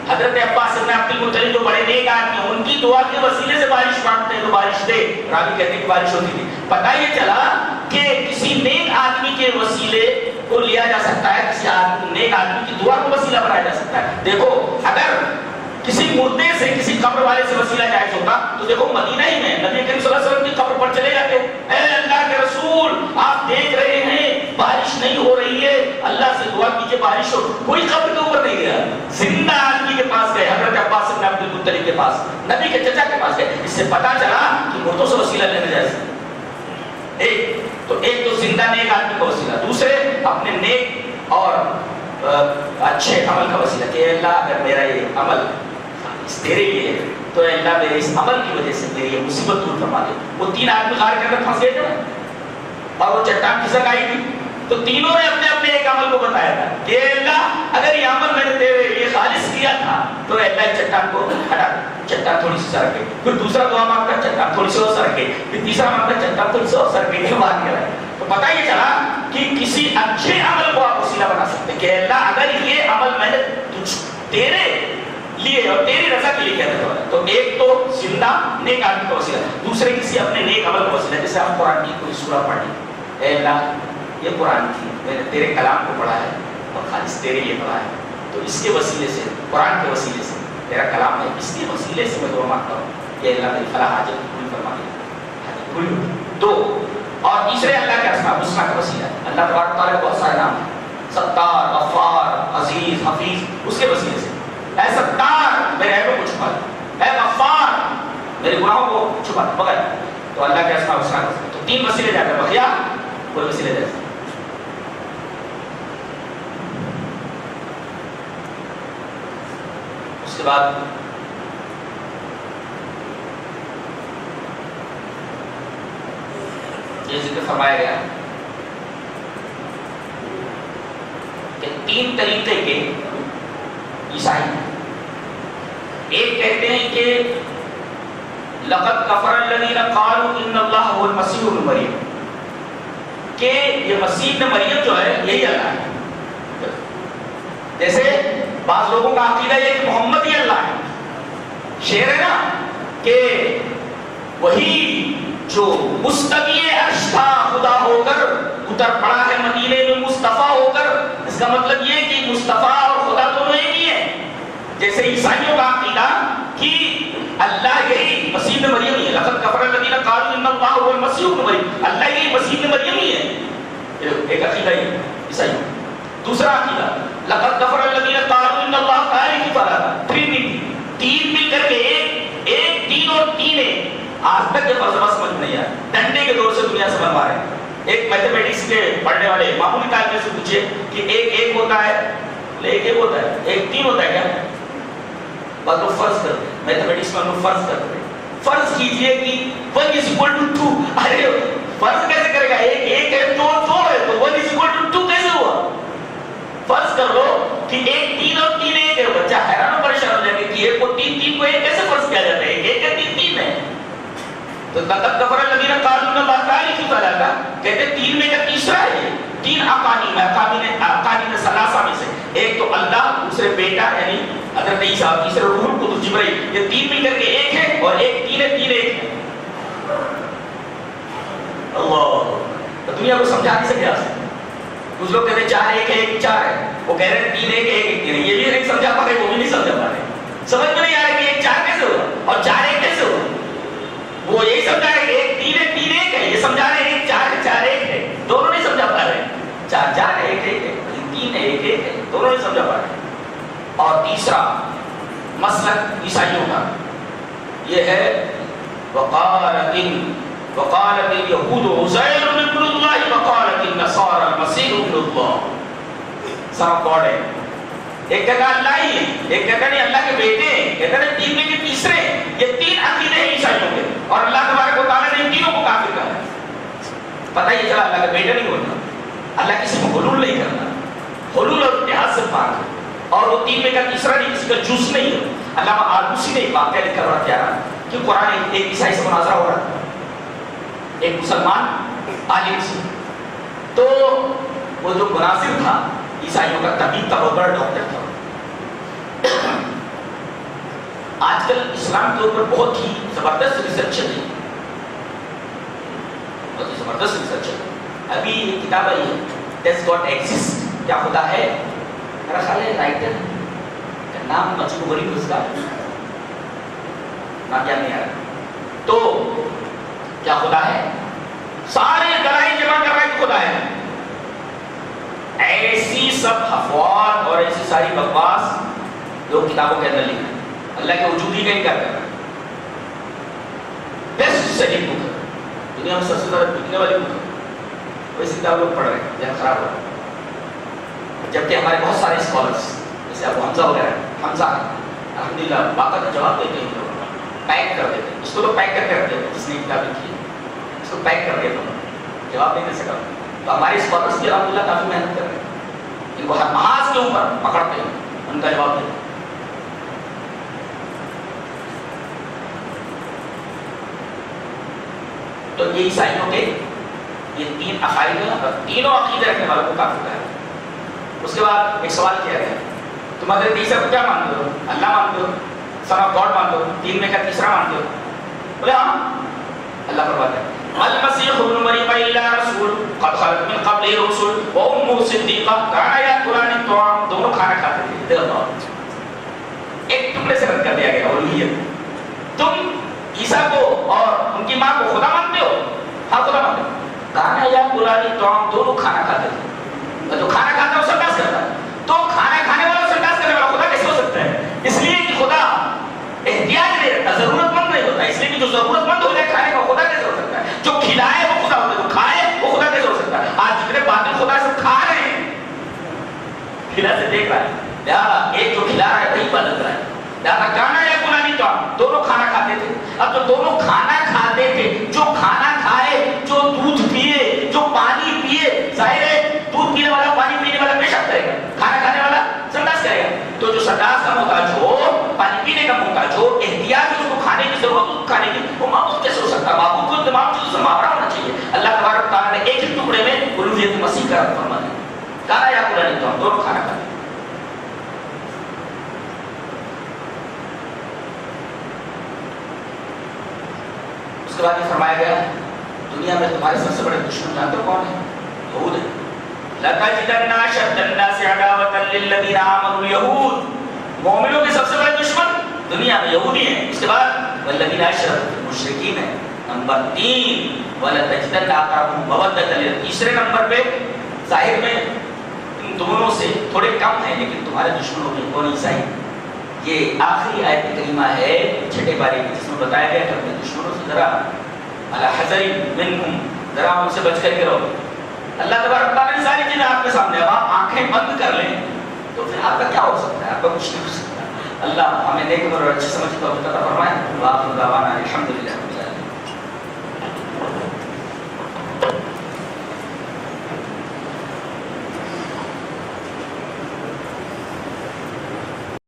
[SPEAKER 1] حضرت عباس بن عبد المطلب جو بڑے نیک آدمی ہیں ان کی دعا کے وسیلے سے بارش مانگتے ہیں تو بارش دے. راوی کہتے ہیں کہ بارش ہوتی تھی. پتہ یہ چلا کہ کسی نیک آدمی کے وسیلے کو لیا جا سکتا ہے، کسی نیک آدمی کی دعا کو وسیلہ بنایا جا سکتا ہے. دیکھو اگر کسی مردے سے کسی قبر والے سے وسیلہ جائز ہوتا تو دیکھو مدینہ ہی میں نبی کریم صلی اللہ علیہ وسلم کی قبر پر چلے جاتے، اے اللہ کے رسول آپ دیکھ رہے ہیں بارش نہیں ہو رہی ہے، اللہ سے دعا کیجئے بارش ہو. کوئی قبر کے اوپر نہیں گیا، زندہ آدمی کے پاس گئے، حضرت عباس بن عبد المطلب کے پاس، نبی کے چچا کے پاس گئے. اس سے پتا چلا کہ مردوں سے وسیلہ لینا جائز. ایک تو زندہ نیک آدمی کا وسیلہ، دوسرے اپنے نیک اور اچھے عمل کا وسیلہ کہ اللہ اگر میرا یہ عمل تیرے لیے تو اللہ میرے اس عمل کی وجہ سے میری یہ مصیبت دور فرما دے. وہ تین آدمی غار کے اندر پھنس گئے تھے اور وہ چٹان کھسک آئی تھی تو تینوں نے اپنے اپنے ایک عمل کو بتایا تھا کہ اللہ اگر یہ عمل میں نے تیرے لیے خالص کیا تھا تو اللہ چٹان کو ہٹا دے. چٹان تھوڑی سی سر گئی، پھر دوسرا دعا مانگتا چٹان تھوڑی سی اور سر گئی، پھر تیسرا مانگتا چٹان تھوڑی سی اور سر گئی. باہر نکلا. تو پتہ یہ چلا کہ کسی اچھے عمل کو آپ وسیلہ بنا سکتے ہیں کہ اللہ اگر یہ عمل میں نے تیرے لیے اور تیری رضا کے لیے کیا دیتا ہے تو ایک تو زندہ نیک آدمی کا وسیلہ، دوسرے کسی اپنے نیک عمل کا وسیلہ. جیسے ہم قرآن کی کوئی سورہ پڑھی، اے اللہ یہ قرآن تھی میں نے تیرے کلام کو پڑھا ہے اور خالص تیرے لیے پڑھا ہے تو اس کے وسیلے سے قرآن کے وسیلے سے تیرا کلام ہے اس کے وسیلے سے میں دعا مانگتا ہوں کہ اللہ میری فلاح حاجت پوری فرما دے. حاجت پوری ہو. دو اور تیسرے اللہ کے اسماء الحسنی کا وسیلہ ہے. اللہ تبارک و تعالیٰ کے بہت سارے نام ہیں، ستار، غفار، عزیز، حفیظ، اس کے وسیلے سے. اے ستار میرے عیبوں کو چھپا دے، اے غفار میرے گناہوں کو چھپا دے. مگر تو اللہ کے اسماء الحسنی تو تین وسیلے جاتے ہیں، بقیہ کوئی وسیلے جاتے. اس کے بعد یہ ذکر فرمایا گیا کہ تین طریقے کے عیسائی. ایک کہتے ہیں کہ لقد کفر الذین قالوا ان اللہ هو المسیح ابن مریم، کہ یہ مسیح ابن مریم جو ہے یہی اللہ ہے. جیسے بعض لوگوں کا عقیدہ یہ کہ محمد ہی اللہ ہے. شعر ہے نا کہ وہی جو مستوی عرش تھا خدا ہو کر اتر پڑا ہے مدینے میں مصطفیٰ ہو کر. اس کا مطلب یہ کہ مصطفیٰ اور خدا دونوں ایک ہی ہیں. جیسے عیسائیوں کا عقیدہ کہ اللہ یہی مسیح ابن مریم ہی ہے، لقد کفر الذین قالوا ان اللہ هو المسیح ابن مریم، اللہ یہی مسیح ابن مریم ہی ہے. ایک عقیدہ ہے عیسائیوں. دوسرا عقیدہ لقد کفر الذین قالوا ان اللہ ثالث ثلاثہ، ٹرینٹی، تین مل کر کے ایک تین اور تین ہے. آج تک یہ فلسفہ سمجھ نہیں آیا، ڈنڈے کے دور سے دنیا سے بنوا رہے ہیں. ایک میتھمیٹکس کے پڑھنے والے معمولی طالب سے پوچھے کہ ایک ہوتا ہے، ایک ہوتا ہے، ایک تین ہوتا ہے کیا؟ بس وہ فرض کرتے ہیں میتھمیٹکس میں، ہم فرض کرتے ہیں. فرض کیجئے کہ 1 = 2. ارے فرض کیسے کرے گا؟ ایک ہے، دو ہے، کہ ایک تین اور تین ایک ہے. بچہ حیران و پریشان ہو جائے گا کہ ایک کو تین، تین کو ایک کیسے فرض کیا جاتا ہے؟ ایک ہے تین تین ہے. تو لقد کفر الذین قالوا ان اللہ ثالث ثلاثہ، کہتے تین میں کا تیسرا ہے. تین اقانیم ثلاثہ میں سے ایک تو اللہ، دوسرے بیٹا یعنی حضرت عیسیٰ، تیسرے روح القدس جبرائیل. یہ تین مل کر کے ایک ہے اور ایک تین ہے، تین ایک ہے. اللہ دنیا کو سمجھا نہیں سکے. کچھ لوگ کہتے ہیں چار ایک ہے، ایک چار ہے. وہ کہہ رہے ہیں تین ایک ہے، ایک تین ہے. یہ بھی نہیں سمجھا پا رہے، وہ بھی نہیں سمجھا پا رہے. سمجھ میں نہیں آ رہا کہ ایک چار کیسے ہوا اور چار ایک کیسے ہوا. وہ یہی سمجھا رہے کہ ایک تین ہے، تین ایک ہے. یہ سمجھا رہے ہیں ایک چار ہے، چار ایک ہے. دونوں نہیں سمجھا پا رہے. چار چار ہے، ایک ایک ہے. تین ہے، ایک ایک ہے. دونوں نہیں سمجھا پا رہے. اور تیسرا مسلک عیسائیوں کا یہ ہے وقالت اليهود عزير ابن الله وقالت النصارى المسيح ابن الله. سب گاڈ ہے. ایک کہتا اللہ ہی ہے، ایک کہتا نہیں اللہ کے بیٹے ہیں، کہتا نہیں تین میں کے تیسرے. یہ تین عقیدے ہیں عیسائیوں کے اور اللہ تبارک و تعالیٰ نے ان تینوں کو کافر کہا ہے. پتہ ہی چلا اللہ کا بیٹا نہیں ہوتا. اللہ کسی کو حلول نہیں کرتا. حلول اور اتحاد سے پاک ہے. اور وہ تین میں کا تیسرا نہیں، کسی کا جز نہیں ہے. علامہ آلوسی نے ایک واقعہ لکھا بڑا پیارا کہ قرآن ایک عیسائی سے مناظرہ ہو رہا تھا، ایک مسلمان عالم سے. تو وہ جو مناظر تھا عیسائیوں کا، طبیب تھا، بہت بڑا ڈاکٹر تھا. آج کل اسلام کے اوپر بہت ہی زبردست ریسرچ چل رہی ہے، بہت ہی زبردست ریسرچ ہے. ابھی ایک کتاب آئی ہے ڈز گاڈ ایگزسٹ، کیا خدا ہے. میرا خیال ہے رائٹر کا نام مجموع غریب، اس کا نام یاد نہیں آ رہا. تو کیا خدا ہے؟ سارے دلائل جمع کر رہے ہیں کہ خدا ہے. ایسی سب افواہ اور ایسی ساری بکواس لوگ کتابوں کے اندر لکھ رہے ہیں. اللہ کے وجود ہی کا انکار کر رہے ہیں. بیسٹ سیلنگ بک ہے دنیا میں، سب سے زیادہ بکنے والی بک ہے. ویسی کتاب لوگ پڑھ رہے ہیں، ذہن خراب ہو رہا ہے. جبکہ ہمارے بہت سارے اسکالرس جیسے ابو حمزہ وغیرہ، حمزہ الحمدللہ باقاعدہ جواب دیتے ہیں، پیک کر دیتے ہیں. اس کو تو پیک کر کے رکھتے ہیں جس نے کتاب لکھی ہے، اس کو پیک کر دیتا ہوں، جواب نہیں دے سکا. تو ہمارے اسکالرس بھی الحمدللہ کافی محنت کر رہے ہیں، ان کو ہر محاذ کے اوپر پکڑتے ہیں، ان کا جواب دیتے ہیں. تو یہ عیسائیوں کے یہ تین عقائد ہیں اور تینوں عقیدے رکھنے والوں کو کافر ہے. اس کے بعد ایک سوال کیا گیا، تم حضرت عیسیٰ کو کیا مانتے ہو؟ اللہ مانتے ہو؟ سن آف گاڈ مانتے ہو؟ تین میں کا تیسرا مانتے ہو؟ بولے ہاں. اللہ فرماتا ہے المسیح ابن مریم الا رسول قد خلت من قبلہ الرسل وامہ صدیقہ کانا یاکلان الطعام. دونوں کھانا کھاتے تھے. ایک ٹکڑے سے رد کر دیا گیا الوہیت. تم عیسیٰ کو اور ان کی ماں کو خدا مانتے ہو؟ ہاں خدا مانتے ہو. کانا یاکلان الطعام، دونوں کھانا کھاتے تھے. جو کھانا کھاتا ہے وہ سرکاس کرتا ہے. تو کھانا کھانے والا سرکاس کرنے والا خدا کیسے ہو سکتا ہے؟ اس لیے کہ خدا احتیاج نہیں رکھتا، ضرورت مند نہیں ہوتا. اس لیے کہ جو ضرورت مند ہو جائے کھانے کا، خدا کیسے ہو سکتا ہے؟ جو کھلائے وہ خدا ہوتا ہے، جو کھائے وہ خدا کیسے ہو سکتا ہے؟ آج جتنے باطل خدا سب کھا رہے ہیں، کھلا سے دیکھ رہا ہے. لہٰذا ایک جو کھلا رہا ہے وہی عبادت رہا ہے. لہٰذا کھانا یا قرآنی طعام، دونوں کھانا کھاتے تھے. اب جو دونوں کھانا کھاتے تھے، جو کھانا کھائے، جو دودھ پیے، جو پانی پیے، ظاہر ہے دودھ پینے والا پانی پینے والا پیشاب کرے گا، کھانا کھانے والا سنڈاس کرے گا. تو جو سنڈاس کا محتاج ہو، پانی پینے کا محتاج ہو، احتیاط ہے اس کو کھانے کی ضرورت ہو کھانے کی، وہ معبود کیسے ہو سکتا ہے؟ معبود کو تمام چیزوں سے محاورہ ہونا چاہیے. اللہ تبارک تعالیٰ نے ایک ہی ٹکڑے میں الوہیت مسیح کا رب فرما دیا. کھانا یا قرآن تو ہم دونوں کھانا کھاتے ہیں. اس کے بعد یہ فرمایا گیا دنیا میں تمہارے سب سے بڑے دشمن جانتے ہو کون ہے؟ یہود ہے. لَتَجِدَنَّ أَشَدَّ النَّاسِ عَدَاوَةً لِلَّذِينَ آمَنُوا الْيَهُودُ، مومنوں کے سب سے بڑے دشمن دنیا میں یہودی ہیں. اس کے بعد وَالَّذِينَ أَشْرَكُوا مشرکین ہیں. نمبر 3 وَلَتَجِدَنَّ أَقْرَبَهُمْ مَوَدَّةً، تیسرے نمبر پہ ظاہر میں ان دونوں سے تھوڑے کم ہیں لیکن تمہارے دشمنوں میں کون؟ عیسائی. یہ آخری آیت کریمہ ہے چھٹے پارے کی، جس میں بتایا گیا کہ اپنے دشمنوں سے ذرا علی حذر منہم، ذرا ان سے بچ کر کے رہو. اللہ تبارک تعالیٰ نے ساری چیزیں آپ کے سامنے، اب آپ آنکھیں بند کر لیں تو پھر آپ کا کیا ہو سکتا ہے؟ آپ کا کچھ نہیں ہو سکتا. اللہ ہمیں نیک اور اچھی سمجھ کو عطا فرمائے. وآخر دعوانا الحمدللہ.